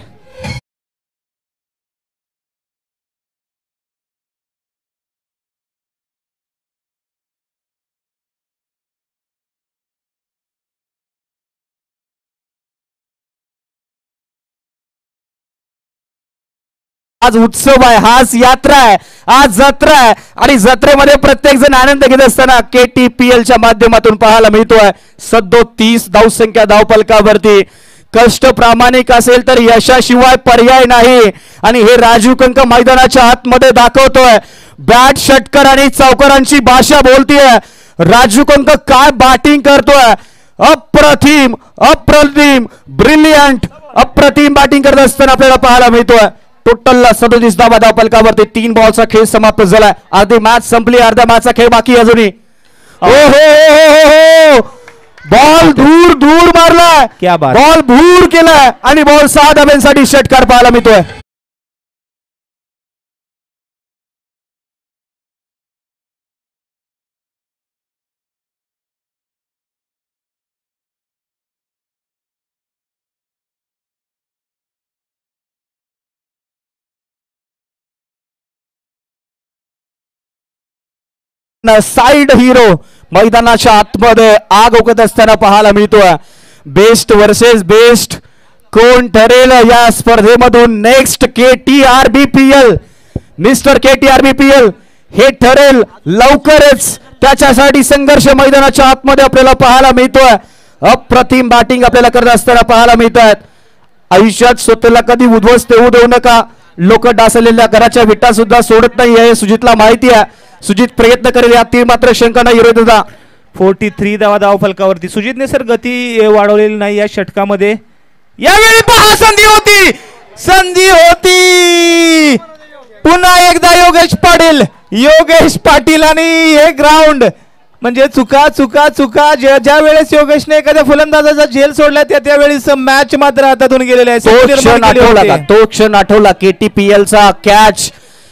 आज उत्सव आहे, आज यात्रा आहे, आज जत्रा आहे आणि जत्रेमध्ये प्रत्येक जण आनंद घेत असताना KTPLच्या माध्यमातून पाहायला मिळतोय. 37 धावसंख्या धावफलकावरती. कष्ट प्रामाणिक असेल तर यशाशिवाय पर्याय नाही आणि हे राजू कंक मैदानाच्या आतमध्ये दाखवतोय. बॅट षटकर आणि चौकारांची भाषा बोलतीये. राजू कंक काय बॅटिंग करतोय. अप्रतिम अप्रतिम ब्रिलियंट अप्रतिम बॅटिंग करत असताना आपल्याला पाहायला मिळतोय. टोटल 37 धावा फलकावरती. 3 बॉलचा खेळ समाप्त झालाय. अर्धी मॅच संपली, अर्ध्या मॅचचा खेळ बाकी अजूनही. बॉल दूर मारलाय, क्या बात. बॉल भूर केलाय आणि बॉल 6 धाब्यांसाठी षटकार पाहायला मिळतोय. साइड हिरो मैदानाच्या आतमध्ये आग ओकत असताना पाहायला मिळतोय. बेस्ट वर्सेस बेस्ट कोण ठरेल या स्पर्धेमधून नेक्स्ट KTRBPL मिस्टर KTRBPL हे ठरेल लवकरच. त्याच्यासाठी संघर्ष मैदानाच्या आतमध्ये आपल्याला पाहायला मिळतोय. अप्रतिम बॅटिंग आपल्याला करत असताना पाहायला मिळत आहेत. आयुष्यात स्वतःला कधी उद्ध्वस्त होऊ देऊ नका. लोक डासलेल्या घराच्या विटा सुद्धा सोडत नाही हे सुजितला माहिती आहे. सुजित प्रयत्न करेल यात मात्र शंका नाही होता. 43 धाव फलकावरती. सुजितने सर गती वाढवलेली नाही या षटकामध्ये. यावेळी पहा संधी होती, संधी होती. पुन्हा एकदा योगेश पाटील आणि हे ग्राउंड म्हणजे चुका चुका चुका. ज्या वेळेस योगेशने एखाद्या फलंदाजाचा झेल सोडला त्यावेळी मॅच मात्र हातातून गेलेला आहे. तो क्षण आठवला KTPL चा कॅच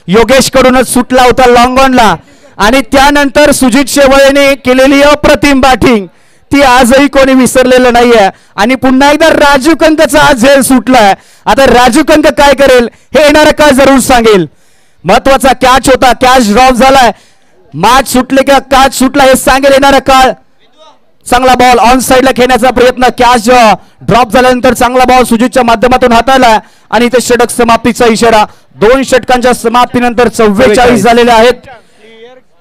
योगेश कडूनच सुटला होता लॉंग ऑनला आणि त्यानंतर सुजित शेवाळेने केलेली अप्रतिम बॅटिंग ती आजही कोणी विसरलेलं नाहीये. आणि पुन्हा एकदा राजू कंकचा आज झेल सुटलाय. आता राजू कंक काय करेल हे येणारा काळ जरूर सांगेल. महत्वाचा कॅच होता, कॅच ड्रॉप झालाय. मॅच सुटले का कॅच सुटला हे सांगेल येणारा काळ. चांगला बॉल ऑन साइडला खेळण्याचा प्रयत्न, कॅच ड्रॉप झाल्यानंतर चांगला बॉल सुजितच्या माध्यमातून हाताळला आणि इथे षटक समाप्तीचा इशारा. 2 षटकांच्या समाप्तीनंतर 44 झालेले आहेत.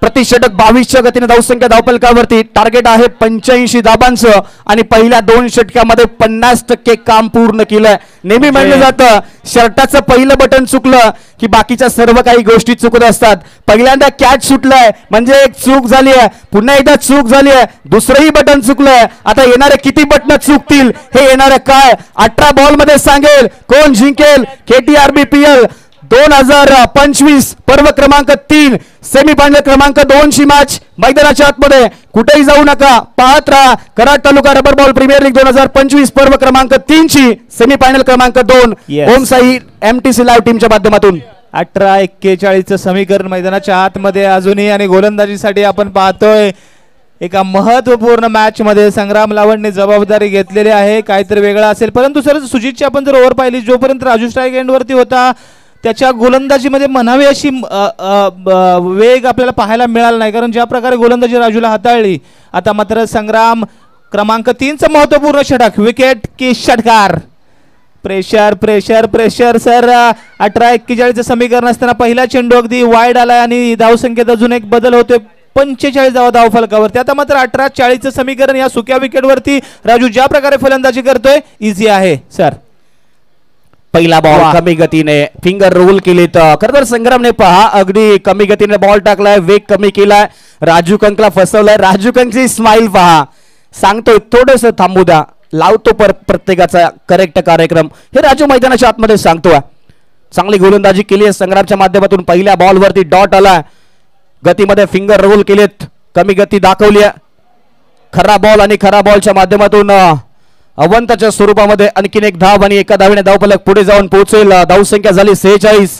प्रति षटक 22च्या गतीने धावसंख्या धावफलकावरती. टार्गेट आहे 85 धाबांचं आणि पहिल्या 2 षटकामध्ये 50% काम पूर्ण केलंय. नेहमी म्हणलं जातं शर्टाचं पहिलं बटन चुकलं की बाकीच्या सर्व काही गोष्टी चुकत असतात. पहिल्यांदा कॅच सुटलाय म्हणजे एक चूक झाली आहे, पुन्हा एकदा चूक झाली आहे, दुसरंही बटन चुकलंय. आता येणारे किती बटन चुकतील हे येणारे काय 18 बॉल मध्ये सांगेल कोण जिंकेल. KTRBPL 2025 पर्व क्रमांक 3 सेमीफायनल क्रमांक 2 ची मॅच मैदानाच्या आतमध्ये. कुठेही जाऊ नका, पाहत राहा. Karad taluka rubber ball premier league 2025 पर्व क्रमांक 3 ची सेमीफायनल क्रमांक 2 ओम साई MTC लाईव्ह टीमच्या माध्यमातून. 18-41 समीकरण मैदानाच्या आतमध्ये अजूनही आणि गोलंदाजीसाठी आपण पाहतोय एका महत्वपूर्ण मॅच मध्ये संग्राम लावणने जबाबदारी घेतलेली आहे. काहीतरी वेगळं असेल परंतु सर सुजितची आपण जर ओव्हर पाहिली जोपर्यंत राजू स्ट्राईक एंड वरती होता त्याच्या गोलंदाजीमध्ये म्हणावी अशी वेग आपल्याला पाहायला मिळाला नाही. कारण ज्या प्रकारे गोलंदाजी राजूला हाताळली. आता मात्र संग्राम क्रमांक 3 महत्वपूर्ण षटक विकेट की षटकार. Pressure pressure pressure sir. 18-41 समीकरण असताना पहिला चेंडू अगदी वाईड आलाय आणि धावसंख्येत अजून एक बदल होतोय. 45 धाव फलकावरती. आता मात्र 18-40 समीकरण. या सुक्या विकेटवरती राजू ज्या प्रकारे फलंदाजी करतोय इझी आहे सर. पहिला बॉल कमी गतीने फिंगर रोल केली तर खरं तर संग्रामने पहा अगदी कमी गतीने बॉल टाकलाय, वेग कमी केलाय, राजू कंकला फसवलाय. राजू कंकची स्माइल पहा, सांगतोय थोडस थांबू द्या, लावतो प्रत्येकाचा करेक्ट कार्यक्रम. हे राजू मैदानाच्या आतमध्ये सांगतोय. चांगली गोलंदाजी केली आहे संग्रामच्या माध्यमातून. पहिल्या बॉलवरती डॉट आलाय, गतीमध्ये फिंगर रोल केलेत, कमी गती दाखवली आहे. खरा बॉल आणि खरा बॉलच्या माध्यमातून अवंताच्या स्वरूपामध्ये आणखीन एक धाव आणि एका धावेने धावफलक पुढे जाऊन पोहोचेल. धावसंख्या झाली 46.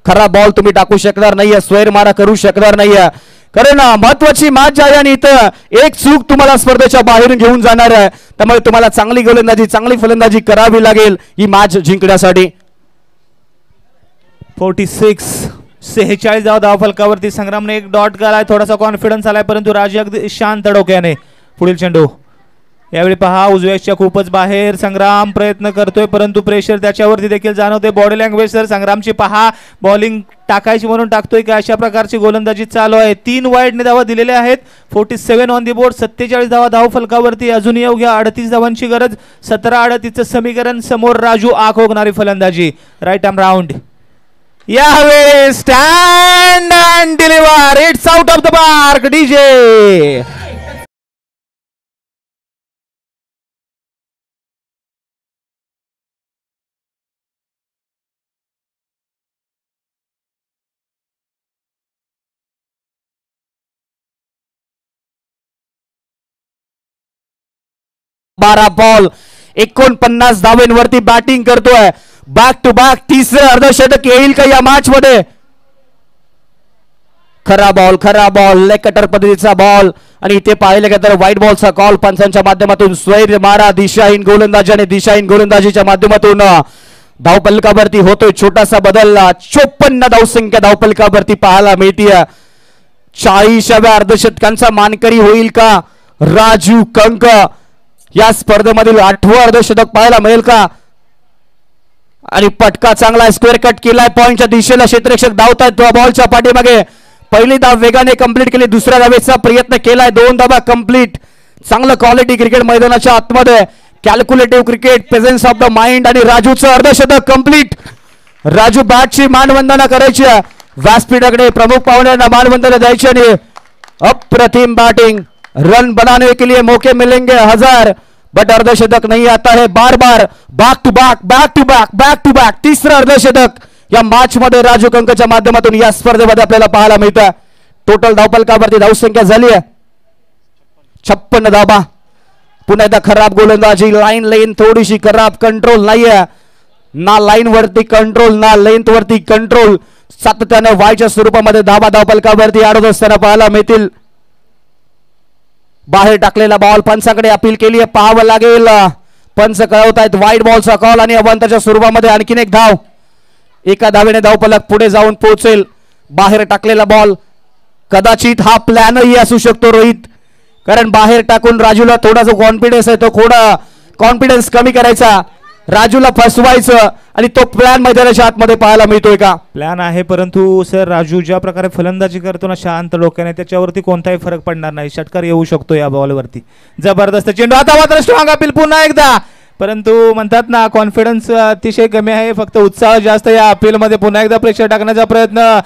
खरा बॉल तुम्ही टाकू शकणार नाहीये, स्वैर मारा करू शकणार नाहीये, कारण महत्वाची मॅच आहे आणि इथं एक चूक तुम्हाला स्पर्धेच्या बाहेरून घेऊन जाणार आहे. त्यामुळे तुम्हाला चांगली गोलंदाजी चांगली फलंदाजी करावी लागेल ही मॅच जिंकण्यासाठी. 46 धाव फलकावरती. संग्रामने एक डॉट गालाय, थोडासा कॉन्फिडन्स आलाय परंतु राजू अगदी शांत डोक्याने. पुढील चेंडू यावेळी पहा उजव्याच्या खूपच बाहेर. संग्राम प्रयत्न करतोय परंतु प्रेशर त्याच्यावरती देखील जाणवते. बॉडी लँग्वेज सर संग्रामची पहा, बॉलिंग टाकायची म्हणून टाकतोय का अशा प्रकारची गोलंदाजी चालू आहे. 3 वाईडने धावा दिलेल्या आहेत. 47 ऑन दी बोर्ड. 47 धाव फलकावरती. अजूनही अवघ्या 38 धावांची गरज. 17-38 समीकरण. समोर राजू आख ओघणारी फलंदाजी. Right arm round. यावेळी stand and deliver. It's out of the park. DJ 12 ball 49 धावांवरती बॅटिंग करतोय. बॅक टू बॅक तिसरं अर्धशतक येईल का या मॅच मध्ये. खरा बॉल लेग कटर पद्धतीचा बॉल आणि इथे पाहिलं का तर व्हाईट बॉलचा कॉल पंचांच्या माध्यमातून. स्वैर मारा दिशाहीन गोलंदाजी आणि दिशाहीन गोलंदाजीच्या माध्यमातून धावफलकावरती होतोय छोटासा बदल. 54 धावसंख्या धावफलकावरती पाहायला मिळतीये. 40व्या अर्धशतकांचा मानकरी होईल का राजू कंक? या स्पर्धेमधील 8वं अर्धशतक पाहायला मिळेल का? आणि पटका चांगला स्क्वेअर कट केलाय पॉइंटच्या दिशेला. क्षेत्ररक्षक धावतायत बॉलच्या पाठीमागे. पहिली धाव वेगाने कंप्लीट केली. दुसऱ्या धावेचा प्रयत्न केलाय. 2 धावा कंप्लीट. चांगलं क्वालिटी क्रिकेट मैदानाच्या आतमध्ये. Calculative cricket, presence of the mind. आणि राजूचं अर्धशतक कंप्लीट. राजू बॅटची मानवंदना करायची. व्यासपीठाकडे प्रमुख पाहुण्यांना मानवंदना द्यायची आणि अप्रतिम बैटिंग. रन बनाने के लिए मौके मिलेंगे 1000, बट अर्धशतक नहीं आता है. बार बार बैक टू बैक तिसरं अर्धशतक या मॅच मध्ये राजू कंकच्या माध्यमातून या स्पर्धेमध्ये आपल्याला पाहायला मिळतं. टोटल धावफलकावरती धावसंख्या झाली आहे 56 धावा. पुन्हा एकदा खराब गोलंदाजी. लाईन लेन थोडीशी खराब. कंट्रोल नाहीये ना लाईन वरती कंट्रोल ना लेंथ वरती कंट्रोल. सातत्याने वायच्या स्वरूपामध्ये धावा धावफलकावरती आडत असताना पाहायला मिळतील. बाहेर टाकलेला बॉल पंचाकडे अपील केली आहे. पाहावं लागेल. पंच कळवतायत वाईड बॉलचा कॉल आणि अवांतरच्या स्वरूपामध्ये आणखीन एक धाव. एका धावेने धावफलक पुढे जाऊन पोहोचेल. बाहेर टाकलेला बॉल कदाचित हा प्लॅनही असू शकतो रोहित, कारण बाहेर टाकून राजूला थोडा जो कॉन्फिडन्स आहे तो थोडा कॉन्फिडन्स कमी करायचा, राजूला फसवायचं आणि तो प्लॅन मैदानाच्या आतमध्ये पाहायला मिळतोय का? प्लॅन आहे, परंतु सर राजू ज्या प्रकारे फलंदाजी करतो ना शांत डोक्याने, त्याच्यावरती कोणताही फरक पडणार नाही. षटकार येऊ शकतो या बॉलवरती. जबरदस्त चेंडू. आता मात्र स्ट्रॉंग अपील पुन्हा एकदा, परंतु म्हणतात ना कॉन्फिडन्स अतिशय कमी आहे, फक्त उत्साह जास्त या अपील मध्ये. पुन्हा एकदा प्रेशर टाकण्याचा प्रयत्न,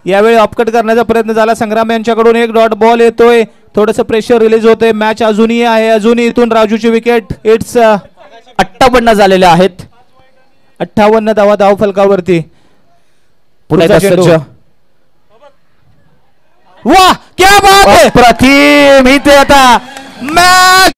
यावेळी अपकट करण्याचा प्रयत्न झाला संग्राम यांच्याकडून. एक डॉट बॉल येतोय, थोडंसं प्रेशर रिलीज होतंय. मॅच अजूनही आहे, अजूनही इथून राजूची विकेट. इट्स 58 झालेले आहेत. 58 धावा धावफलकावरती. पुन्हा सज्ज. वाह क्या बात है, अप्रतिम. इथे आता मॅच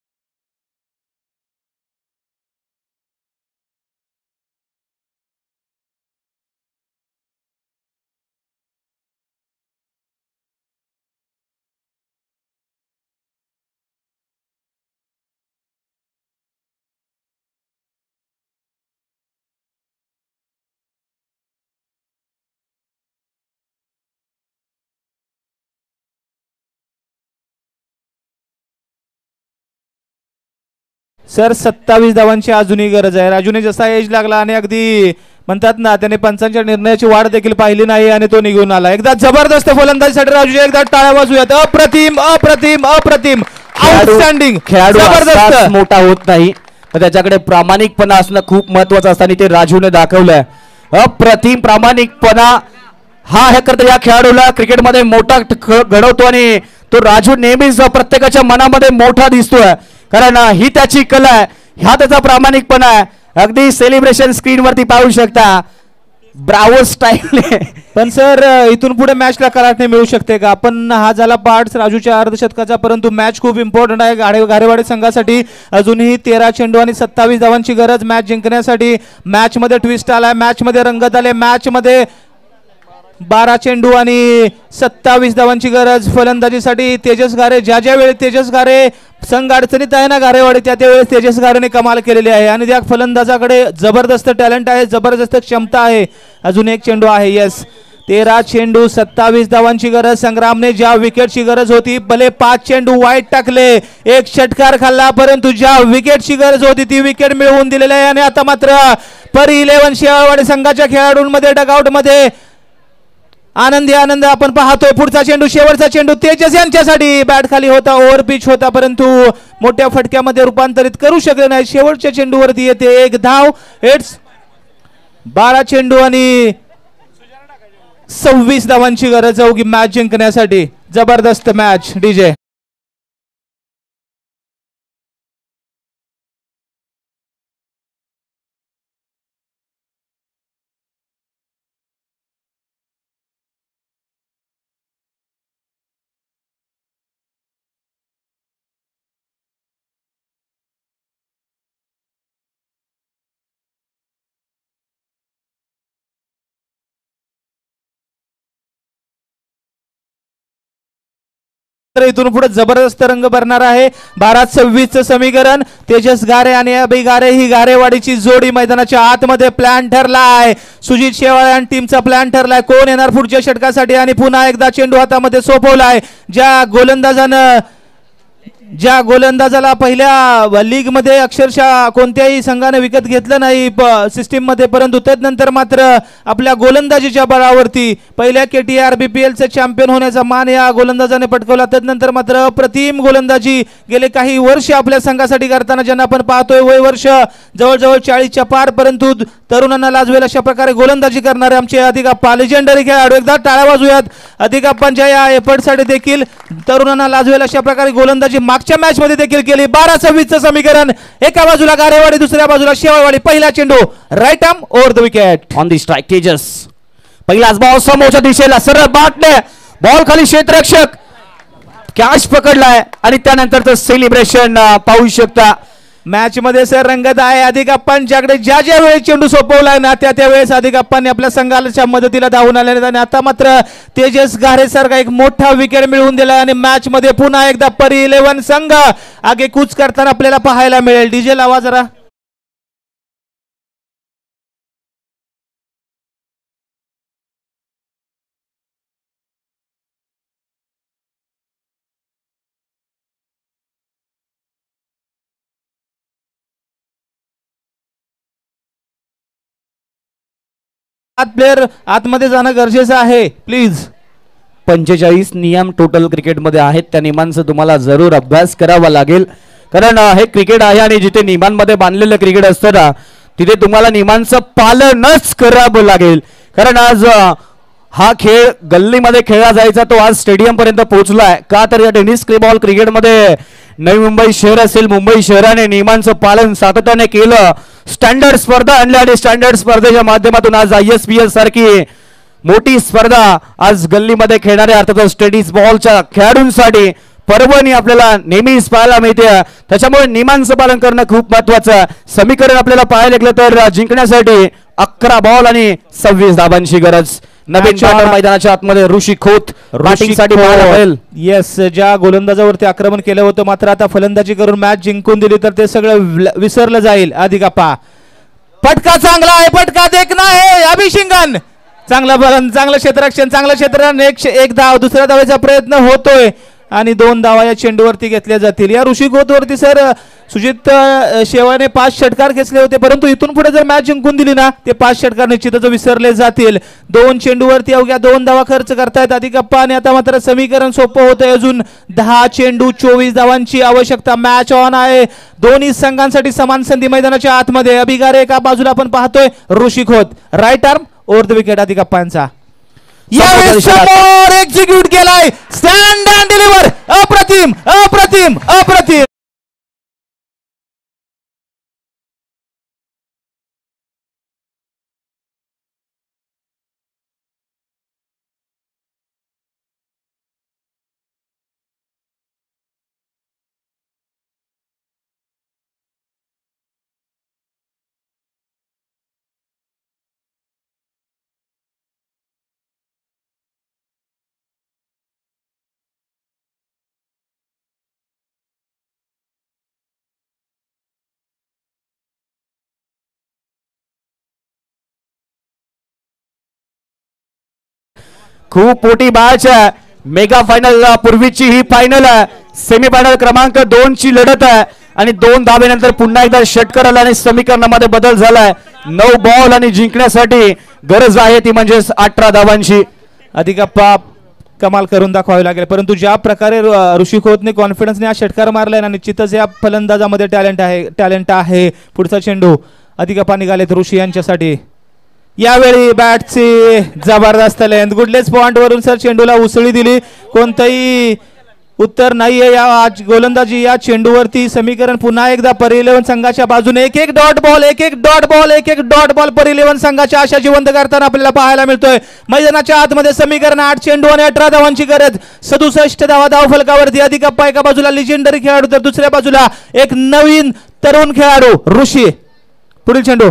सर 27 धावांची अजूनही गरज आहे. राजूने जसा एज लागला आणि अगदी म्हणतात ना त्याने पंचांच्या निर्णयाची वाढ देखील पाहिली नाही आणि तो निघून आला. एकदा जबरदस्त फलंदाजीसाठी राजूच्या एकदा टाळ्या वाजूयात. अप्रतिम अप्रतिम अप्रतिम, आउटस्टँडिंग. जबरदस्त. मोठा होत नाही तर त्याच्याकडे प्रामाणिकपणा असणं खूप महत्वाचं असतं आणि ते राजूने दाखवलंय. अप्रतिम प्रामाणिकपणा हा हे करता या खेळाडूला क्रिकेटमध्ये मोठा घडवतो आणि तो राजू नेहमीच प्रत्येकाच्या मनामध्ये मोठा दिसतोय, कारण ही त्याची कला आहे, हा त्याचा प्रामाणिकपणा आहे. अगदी सेलिब्रेशन स्क्रीन वरती पाहू शकता. Bravo style. पण सर इथून पुढे मॅचला कलाटणी मिळू शकते का? पण हा झाला पार्ट राजूच्या अर्धशतकाचा, परंतु मॅच खूप इम्पॉर्टंट आहे गारेवाडी संघासाठी. अजूनही 13 चेंडू आणि 27 धावांची गरज मॅच जिंकण्यासाठी. मॅच मध्ये ट्विस्ट आलाय, मॅच मध्ये रंगत आले. मॅच मध्ये 12 चेंडू आणि 27 धावांची गरज फलंदाजीसाठी. तेजस गारे, ज्या वेळी तेजस गारे संघ अडचणीत आहे ना गारेवाडी, त्या वेळेस तेजस गारेने कमाल केलेली आहे आणि त्या फलंदाजाकडे जबरदस्त टॅलेंट आहे, जबरदस्त क्षमता आहे. अजून एक चेंडू आहे. यस, 13 चेंडू 27 धावांची गरज. संग्रामने ज्या विकेटची गरज होती, भले 5 चेंडू वाईट टाकले, एक षटकार खाल्ला, परंतु ज्या विकेटची गरज होती ती विकेट मिळवून दिलेली आहे. आणि आता मात्र परी 11 शिवाळवाडी संघाच्या खेळाडूंमध्ये डगआउट मध्ये आनंदी आनंद आपण पाहतोय. पुढचा चेंडू, शेवटचा चेंडू तेजस यांच्यासाठी. बॅट खाली होता, ओव्हर पिच होता, परंतु मोठ्या फटक्यामध्ये रूपांतरित करू शकले नाही. शेवटच्या चेंडूवरती येते एक धाव. इट्स 12 चेंडू आणि 26 धावांची गरज होगी मॅच जिंकण्यासाठी. जबरदस्त मॅच डीजे. मात्र इथून पुढे जबरदस्त रंग भरणार आहे. 12-26 समीकरण. तेजस गारे आणि अभय गारे ही गारेवाडीची जोडी मैदानाच्या आतमध्ये प्लॅन ठरला आहे. सुजित शेवाळे आणि टीमचा प्लॅन ठरलाय कोण येणार पुढच्या षटकासाठी आणि पुन्हा एकदा चेंडू हातामध्ये सोपवलाय. ज्या गोलंदाजाला पहिल्या लीग मध्ये अक्षरशः कोणत्याही संघाने विकत घेतलं नाही सिस्टीम मध्ये, परंतु त्यानंतर मात्र आपल्या गोलंदाजीच्या बळावरती पहिल्या KTR BPL चे चॅम्पियन होण्याचा मान या गोलंदाजाने पटकावला. त्यानंतर मात्र अप्रतिम गोलंदाजी गेले काही वर्ष आपल्या संघासाठी करताना ज्यांना आपण पाहतोय वय वर्ष जवळजवळ 40च्या पार, परंतु तरुणांना लाजवेल अशा प्रकारे गोलंदाजी करणारे आमचे अधिकाप्पा लेजेंडरी खेळाडू. एकदा टाळ्या वाजूयात अधिकाप्पांच्या या एफर्टसाठी देखील. तरुणांना लाजवेल अशा प्रकारे गोलंदाजी मागच्या मॅच मध्ये देखील केली. 12-26 समीकरण. एका बाजूला गारेवाडी दुसऱ्या बाजूला शेवाळवाडी. पहिला चेंडू right arm over the wicket on the strike. Tejas पहिलाच बॉल समोरच्या दिशेला सरळ बाटले बॉल खाली क्षेत्ररक्षक कॅच पकडलाय आणि त्यानंतर सेलिब्रेशन पाहू शकता. मॅच मध्ये सर रंगत आहे. अधिकाप्पांच्याकडे ज्या ज्या वेळेस चेंडू सोपवलाय ना त्या त्यावेळेस अधिकाप्पांनी आपल्या संघाच्या मदतीला धावून आले आणि आता मात्र तेजस गारे सारखा एक मोठा विकेट मिळवून दिलाय आणि मॅच मध्ये पुन्हा एकदा परी 11 संघ आगेकूच करताना आपल्याला पाहायला मिळेल. डीजे लावा जरा. प्लेयर आतमध्ये जाणं गरजेचं आहे प्लीज. 45 नियम टोटल क्रिकेटमध्ये आहेत. त्या नियमांचा तुम्हाला जरूर अभ्यास करावा लागेल, कारण हे क्रिकेट आहे आणि जिथे नियमांमध्ये बांधलेलं क्रिकेट असतं ना तिथे तुम्हाला नियमांचं पालनच करावं लागेल. कारण आज हा खेळ गल्लीमध्ये खेळला जायचा तो आज स्टेडियम पर्यंत पोहोचलाय. का तर या टेनिस बॉल क्रिकेटमध्ये नवी मुंबई शहर असेल, मुंबई शहराने नियमांचं पालन सातत्याने केलं. स्टँडर्ड स्पर्धा आणल्या आणि स्टँडर्ड स्पर्धेच्या माध्यमातून आज ISPL सारखी मोठी स्पर्धा आज गल्लीमध्ये खेळणाऱ्या अर्थातच टेनिस बॉलच्या खेळाडूंसाठी पर्वणी आपल्याला नेहमीच पाहायला मिळते. त्याच्यामुळे नियमांचं पालन करणं खूप महत्वाचं. समीकरण आपल्याला पाहायला गेलं तर जिंकण्यासाठी 11 बॉल आणि 26 धाबांची गरज. नवीन बॅटर मैदानाच्या आतमध्ये ऋषी खोत बॅटिंगसाठी पाहायला मिळेल. येस, ज्या गोलंदाजावरती आक्रमण केलं होतं मात्र आता फलंदाजी करून मॅच जिंकून दिली तर ते सगळं विसरलं जाईल. अधिकाप्पा फटका चांगला आहे, फटका देखना आहे. अभिषेकन चांगला बलन, चांगलं क्षेत्ररक्षण, चांगलं क्षेत्ररक्षण. एक धाव, दुसऱ्या धावेचा प्रयत्न होतोय आणि 2 धावा या चेंडूवरती घेतल्या जातील. या ऋषी खोतवरती सर सुजित शेवाळने 5 षटकार खेचले होते, परंतु इथून पुढे जर मॅच जिंकून दिली ना ते 5 षटकार निश्चितच विसरले जातील. 2 चेंडूवरती अवघ्या 2 धावा खर्च करतायत अधिकाप्पा आणि आता मात्र समीकरण सोपं होतंय. अजून 10 चेंडू 24 धावांची आवश्यकता. मॅच ऑन आहे. दोन्ही संघांसाठी समान संधी मैदानाच्या आतमध्ये. अभिगारे एका बाजूला आपण पाहतोय, Rishi Khot right arm over the wicket अधिकाप्पांचा. यावेळेस समोर एक्झिक्यूट केलाय. Stand and deliver. अप्रतिम अप्रतिम अप्रतिम. खूप मोठी मॅच आहे. मेगा फायनल पूर्वीची ही फायनल आहे. सेमीफायनल क्रमांक 2 ची लढत आहे आणि 2 धावेनंतर पुन्हा एकदा षटकार आला आणि समीकरणामध्ये बदल झालाय. 9 बॉल आणि जिंकण्यासाठी गरज आहे ती म्हणजे 18 धावांची. अधिकाप्पा कमाल करून दाखवावी लागेल, परंतु ज्या प्रकारे ऋषी खोतने कॉन्फिडन्सने हा षटकार मारलाय ना निश्चितच या फलंदाजामध्ये टॅलेंट आहे. पुढचा चेंडू अधिकाप्पा निघालेत ऋषी यांच्यासाठी. यावेळी बॅटची जबरदस्त लेंथ. गुडलेस पॉइंट वरून सर चेंडूला उसळी दिली. कोणतंही उत्तर नाहीये या गोलंदाजी या चेंडूवरती. समीकरण पुन्हा एकदा परी 11 संघाच्या बाजूने. एक डॉट बॉल परी 11 संघाच्या आशा जिवंत करताना आपल्याला पाहायला मिळतोय. मैदानाच्या आतमध्ये समीकरण 8 चेंडू आणि 18 धावांची गरज. 67 धावा धावफलकावरती. अधिकाप्पा एका बाजूला लिजेंडरी खेळाडू तर दुसऱ्या बाजूला एक नवीन तरुण खेळाडू ऋषी. पुढील चेंडू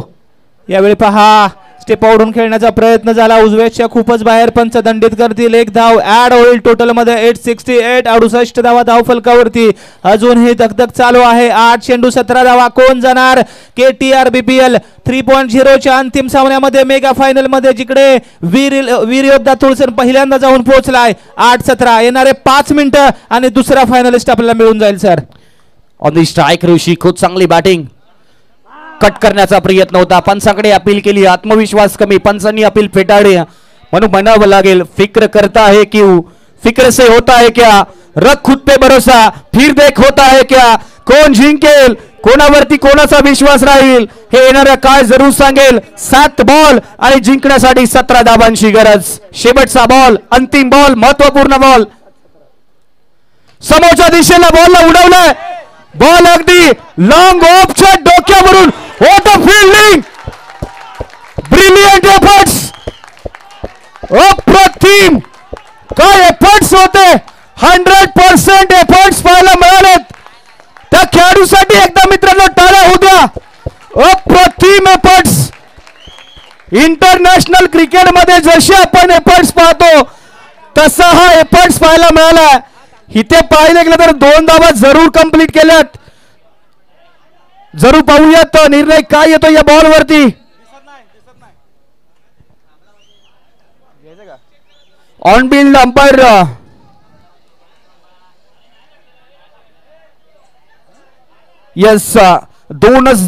यावेळी पहा स्टेप आउटून खेळण्याचा प्रयत्न झाला उजव्याच्या खूपच बाहेर. पंच दंडित करतील. एक धाव ऍड होईल टोटल मध्ये 868 68 धावा धाव फलकावरती. अजूनही दगदग चालू आहे. 8 चेंडू 17 धावा. कोण जाणार KTR BPL 3.0च्या अंतिम सामन्यामध्ये मेगा फायनल मध्ये, जिकडे वीर योद्धा तुळसर पहिल्यांदा जाऊन पोहोचलाय. 8-17 येणारे 5 मिनिटं आणि दुसरा फायनलिस्ट आपल्याला मिळून जाईल सर. ऑन दी स्ट्राईक ऋषी, खूप चांगली बॅटिंग. कट करण्याचा प्रयत्न होता, पंचाकडे अपील केली, आत्मविश्वास कमी, पंचांनी अपील फेटाळली. म्हणून म्हणावं लागेल, फिक्र करता है क्यों, फिक्र से होता है क्या, रख खुद पे भरोसा, फिर देख होता है क्या. कोण जिंकेल, कोणावरती कोणाचा विश्वास राहील हे येणाऱ्या काय जरूर सांगेल. 7 बॉल आणि जिंकण्यासाठी 17 धावांची गरज. शेवटचा बॉल, अंतिम बॉल, महत्वपूर्ण बॉल. समोरच्या दिशेला बॉलला उडवलाय. बॉल अगदी लॉंग ऑफच्या डोक्यावरून. What a fielding, brilliant efforts, अप्रतिम काय एफर्ट्स होते. 100% एफर्ट्स पाहायला मिळालेत. त्या खेळाडूसाठी एकदा मित्रांनो टाळ्या होत्या. अप्रतिम एफर्ट्स. इंटरनॅशनल क्रिकेटमध्ये जसे आपण एफर्ट्स पाहतो तसा हा एफर्ट्स पाहायला मिळाला. इथे पाहिले गेलं तर 2 धावा जरूर कंप्लीट केल्यात. जरूर पाहूयात निर्णय काय येतो या बॉल वरती. ऑन बिल्ड अंपायर यस, 2च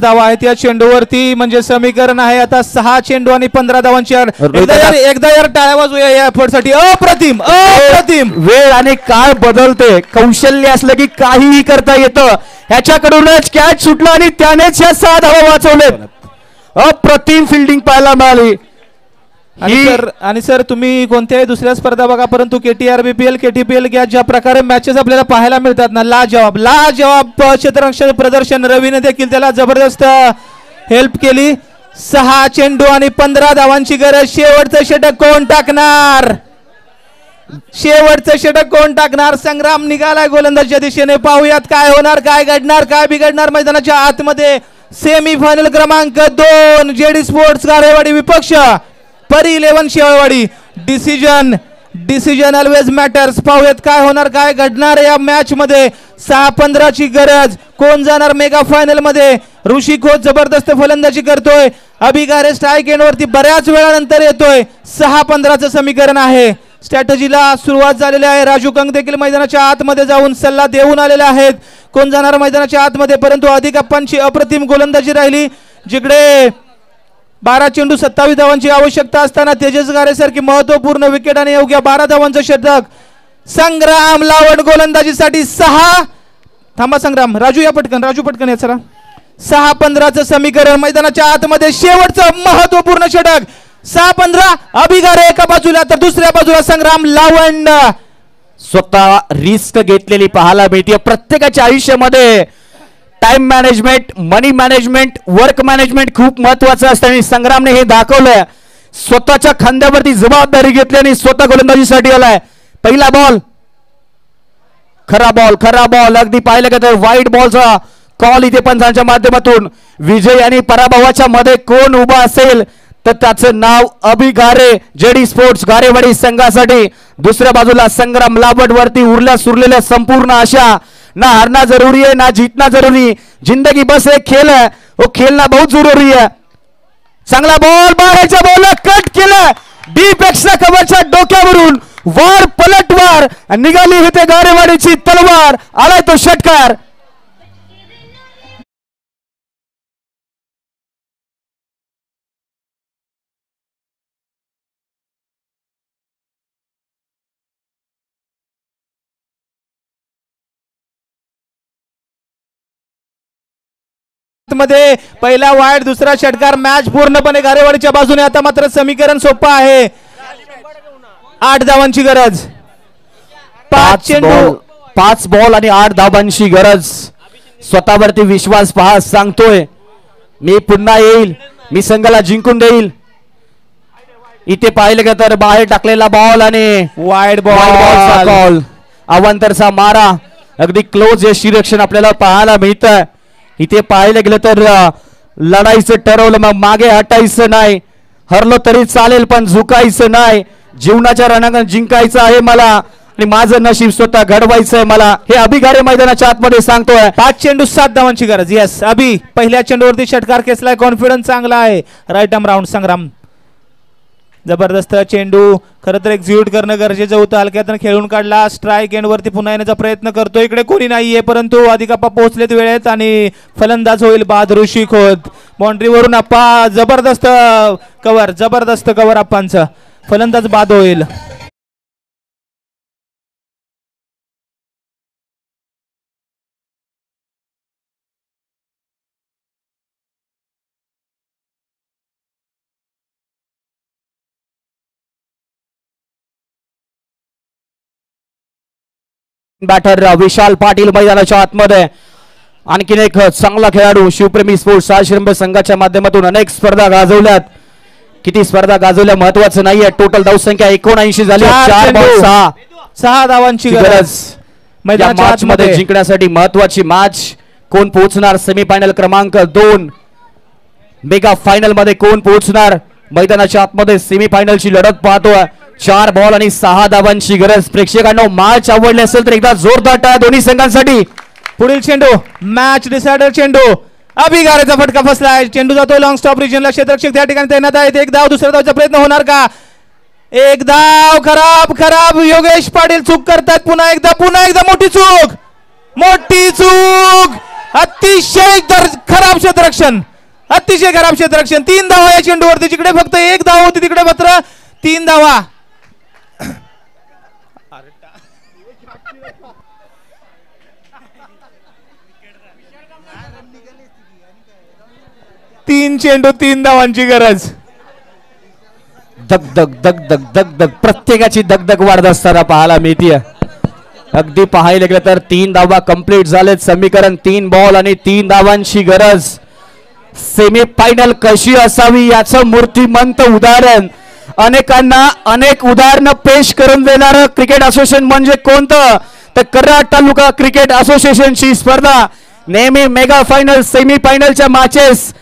धावा आहेत या चेंडूवरती. म्हणजे समीकरण आहे आता 6 चेंडू आणि 15 धावांची. एकदा यार टाळ्या वाजूया या एफर्ट साठी. अप्रतिम अप्रतिम. वेळ आणि काळ बदलते, कौशल्य असलं की काहीही करता येतं. ह्याच्याकडूनच कॅच सुटला आणि त्यानेच या 6 धावा वाचवलेत. अप्रतिम फिल्डिंग पाहायला मिळाली. आणि सर तुम्ही कोणत्याही दुसऱ्या स्पर्धा बघा, परंतु KTR BPL KTPL ज्या प्रकारे मॅचेस आपल्याला पाहायला मिळतात ना, लाजवाब क्षेत्ररक्षण प्रदर्शन. रवीने देखील त्याला जबरदस्त हेल्प केली. 6 चेंडू आणि 15 धावांची गरज. शेवटचं षटक कोण टाकणार, शेवटचं षटक कोण टाकणार. संग्राम निघालाय गोलंदाजच्या दिशेने. पाहूयात काय होणार, काय घडणार, काय बिघडणार मैदानाच्या आतमध्ये. सेमी फायनल क्रमांक 2 JD स्पोर्ट्स गारेवाडी विपक्ष परी 11 शेवळवाडी. Decision always matters. पाहूयात काय होणार, काय घडणार या मॅच मध्ये. 6-15 ची गरज. कोण जाणार मेगा फायनल मध्ये. ऋषी खोत जबरदस्त फलंदाजी करतोय. अभिगारे स्ट्राईक एंड वरती बऱ्याच वेळानंतर येतोय. 6-15चं समीकरण आहे. स्ट्रॅटेजीला सुरुवात झालेली आहे. राजू कंग देखील मैदानाच्या आतमध्ये जाऊन सल्ला देऊन आलेले आहेत. कोण जाणार मैदानाच्या आतमध्ये, परंतु अधिक अप्पांची अप्रतिम गोलंदाजी राहिली. जिकडे 12 चेंडू 27 धावांची आवश्यकता असताना तेजस गारेसारखी महत्वपूर्ण विकेट आणि योग्य 12 धावांचं षटक. संग्राम लावण गोलंदाजीसाठी 6. थांबा संग्राम, राजू या पटकन, राजू पटकन या चला. 6-15चं समीकरण. मैदानाच्या आतमध्ये शेवटचं महत्वपूर्ण षटक. 6-15. अभिगारे एका बाजूला तर दुसऱ्या बाजूला संग्राम लावण. स्वतः रिस्क घेतलेली पाहायला मिळते. प्रत्येकाच्या आयुष्यामध्ये टाइम मॅनेजमेंट, मनी मॅनेजमेंट, वर्क मॅनेजमेंट खूप महत्वाचं असतं आणि संग्रामने हे दाखवलंय. स्वतःच्या खांद्यावरती जबाबदारी घेतली आणि स्वतः गोलंदाजीसाठी आलाय. पहिला बॉल, खरा बॉल. अगदी पाहिलं का तर वाईट बॉलचा कॉल इथे पंचांच्या माध्यमातून. विजय आणि पराभवाच्या मध्ये कोण उभा असेल तर त्याचं नाव अभिगारे JD स्पोर्ट्स गारेवाडी संघासाठी. दुसऱ्या बाजूला संग्राम लावट वरती उरल्या सुरलेल्या संपूर्ण आशा. ना हारना जरूरी है ना जीतना जरूरी, जिंदगी बस एक खेल है, वो खेलना बहुत जरूरी है. चांगला बॉल, बाहेरच्या बॉलला कट केलं. डीप एक्स्ट्रा कव्हरच्या डोक्यावरून वार पलटवार निघाली होते गारेवाडीची तलवार. आलाय तो षटकार. मध्ये पहिला वाईड, दुसरा षटकार. मॅच पूर्णपणे गारेवाडीच्या बाजूने. आता मात्र समीकरण सोपं आहे. 8 धावांची गरज. 5 बॉल आणि 8 धावांची गरज. स्वतःवरती विश्वास पहा. सांगतोय मी पुन्हा येईल, मी संघाला जिंकून देईल. इथे पाहिलं का तर बाहेर टाकलेला बॉल आणि वाईड बॉल. अवांतरचा मारा. अगदी क्लोज यष्टीरक्षण आपल्याला पाहायला मिळतं. इथे पाहायला गेलं तर लढायचं ठरवलं मग मागे हटायचं नाही. हरलो तरी चालेल पण झुकायचं नाही. जीवनाच्या रणांगणात जिंकायचं आहे मला आणि माझं नशीब स्वतः घडवायचंय मला, हे अभिगारे मैदानाच्या आतमध्ये सांगतोय. 5 चेंडू 7 धावांची गरज. येस अभि पहिल्या चेंडूवरती षटकार खेचलाय. कॉन्फिडन्स चांगला आहे. राईट आर्म राऊंड संग्राम. जबरदस्त चेंडू खरं तर एक्झिक्यूट करणं गरजेचं होतं. हलक्यातनं खेळून काढला. स्ट्राईक एंड वरती पुन्हा येण्याचा प्रयत्न करतो. इकडे कोणी नाहीये परंतु अधिक अप्पा पोहोचलेत वेळेत आणि फलंदाज होईल बहादुर शिखोत. बाउंड्रीवरून अप्पा जबरदस्त कव्हर, जबरदस्त कव्हर अप्पांचं. फलंदाज बाद होईल. बॅटर विशाल पाटील मैदानाच्या आतमध्ये. आणखीन एक चांगला खेळाडू. शिवप्रेमी स्पोर्ट्स आश्रम संघाच्या माध्यमातून अनेक स्पर्धा गाजवल्यात. किती स्पर्धा गाजवल्या महत्वाचं नाहीये. टोटल धावसंख्या 79 झाली. 6 धावांची गरज मैदानाच्या आतमध्ये. जिंकण्यासाठी महत्वाची मॅच. कोण पोहोचणार सेमीफायनल क्रमांक 2? मेगा फायनल मध्ये कोण पोहोचणार? मैदानाच्या आतमध्ये सेमीफायनलची लढत पाहतोय. 4 बॉल आणि 6 धावांची गरज. प्रेक्षकांनो मॅच आवडली असेल तर एकदा जोरदार टाळ्या दोन्ही संघांसाठी. पुढील चेंडू मॅच डिसायडर चेंडू. अभिगारेचा फटका फसलाय. चेंडू जातो लॉंग स्टॉप रिजनला. क्षेत्ररक्षक त्या ठिकाणी तैनात आहेत. एक धाव, दुसऱ्या धावचा प्रयत्न होणार का? एक धाव. खराब खराब योगेश पाटील चूक करतात. पुन्हा एकदा मोठी चूक, मोठी चूक. अतिशय खराब क्षेत्ररक्षण, अतिशय खराब क्षेत्ररक्षण. 3 धावा या चेंडूवरती. जिकडे फक्त 1 धाव होती तिकडे मात्र 3 धावा. 3 चेंडू 3 धावांची गरज. दग दग दग दग दग दग प्रत्येकाची दगदग वाढत असताना पाहायला मिळतीये. अगदी पाहायला गेलं तर 3 धावा कंप्लीट झालेत. समीकरण 3 बॉल आणि 3 धावांची गरज. सेमीफायनल कशी असावी याचं मूर्तिमंत उदाहरण, अनेकांना अनेक उदाहरणं पेश करून देणारं क्रिकेट असोसिएशन म्हणजे कोणतं? तर कराड तालुका क्रिकेट असोसिएशनची स्पर्धा. नेहमी मेगा फायनल सेमीफायनलच्या मॅचेस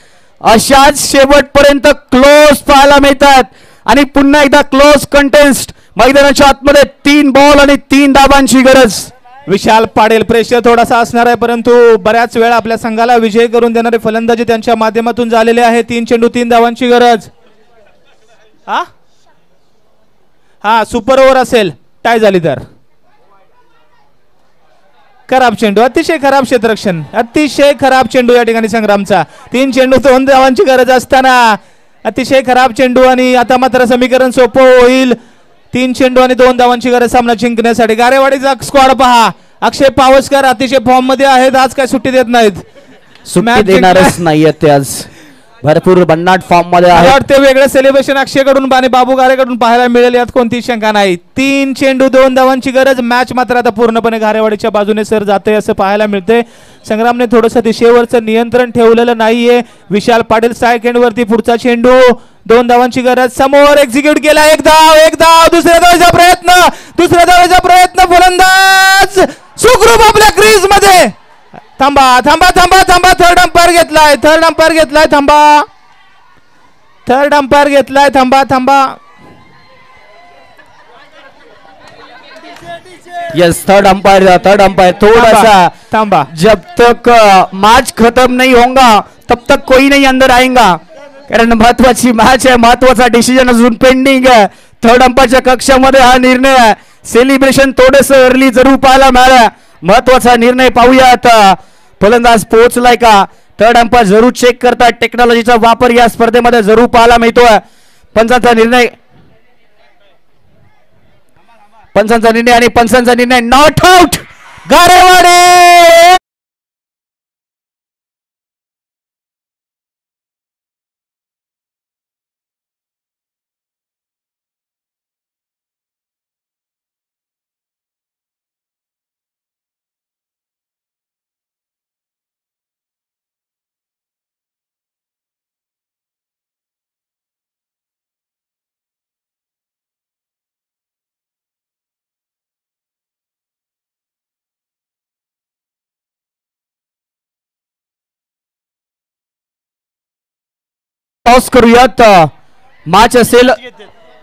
अशाच शेवटपर्यंत क्लोज पाहायला मिळतात आणि पुन्हा एकदा क्लोज कंटेस्ट. मैदानाच्या आतमध्ये 3 बॉल आणि 3 धावांची गरज. विशाल पाटील प्रेशर थोडासा असणार आहे परंतु बऱ्याच वेळा आपल्या संघाला विजय करून देणारे फलंदाजी त्यांच्या माध्यमातून झालेले आहे. 3 चेंडू 3 धावांची गरज. हा सुपर ओव्हर असेल टाय झाली तर. खराब चेंडू, अतिशय खराब क्षेत्ररक्षण, अतिशय खराब चेंडू या ठिकाणी संग्रामचा. 3 चेंडू 2 धावांची गरज असताना अतिशय खराब चेंडू आणि आता मात्र समीकरण सोपं होईल. 3 चेंडू आणि 2 धावांची गरज सामना जिंकण्यासाठी. गारेवाडीचा स्क्वॉड पहा. अक्षय पावसकर अतिशय फॉर्म मध्ये आहेत. आज काय सुट्टी देत नाहीत. सुट्टी देणारच नाहीये ते. आज भरपूर भन्नाट फॉर्म मध्ये आहेत. ते वेगळं सेलिब्रेशन अक्षयकडून आणि बाबू गारेकडून पाहायला मिळेल यात कोणतीही शंका नाही. 3 चेंडू 2 धावांची गरज. मॅच मात्र आता पूर्णपणे गारेवाडीच्या बाजूने सर जाते असं पाहायला मिळते. संग्रामने थोडंसं दिशेवरचं नियंत्रण ठेवलेलं नाहीये. विशाल पाटील स्ट्राईक एंड वरती. पुढचा चेंडू 2 धावांची गरज. समोर एक्झिक्यूट केला. एक धाव. दुसऱ्या धावेचा प्रयत्न. फलंदाज सुखरूप आपल्या क्रीज मध्ये. थांबा. थर्ड अंपायर घेतलाय. थांबा. यस थर्ड अंपायर थोड़ा थांबा. जब तक मैच खत्म नहीं होगा तब तक कोई नहीं अंदर आएगा. कारण महत्वाची मॅच आहे. महत्वाचा डिसिजन अजून पेंडिंग आहे. थर्ड अंपायरच्या कक्षामध्ये हा निर्णय आहे. सेलिब्रेशन थोडस अर्ली जरूर पाहायला मिळालं. महत्वाचा निर्णय पाहूया आता. फलंदाज पोहोचलाय का? थर्ड अंपायर जरूर चेक करतात. टेक्नॉलॉजीचा वापर या स्पर्धेमध्ये जरूर पाहायला मिळतोय. पंचांचा निर्णय नॉट आउट. गारेवाडी टॉस करूयात. मॅच असेल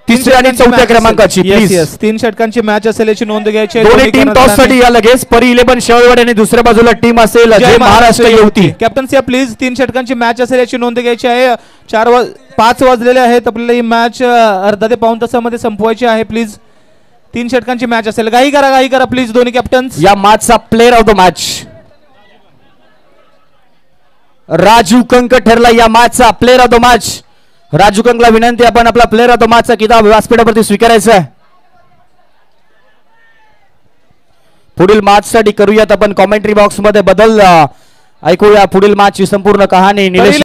तिसऱ्या आणि चौथ्या क्रमांकाची. प्लीज 3 षटकांची मॅच असेल याची नोंद घ्यायची आहे. दोन्ही टीम टॉस साठी या लगेच. परी 11 शेवळवाडी आणि दुसऱ्या बाजूला टीम असेल जय महाराष्ट्र युवती. कॅप्टन्सी प्लीज 3 षटकांची मॅच असेल याची नोंद घ्यायची आहे. 5 वाजलेले आहेत. आपल्याला ही मॅच अर्धा ते पाऊण तासामध्ये संपवायची आहे. प्लीज 3 षटकांची मॅच असेल. घाई करा प्लीज दोन्ही कॅप्टन्स. या मॅचचा player of the match Raju Kank ठरला या मॅचचा player of the match. Raju कंकला विनंती आपण आपला प्लेअर ऑफ द मॅचचा किताब व्यासपीठावरती स्वीकारायचा आहे. पुढील मॅच साठी करूयात आपण कॉमेंट्री बॉक्स मध्ये बदल. ऐकूया पुढील मॅचची संपूर्ण कहाणी. निलेश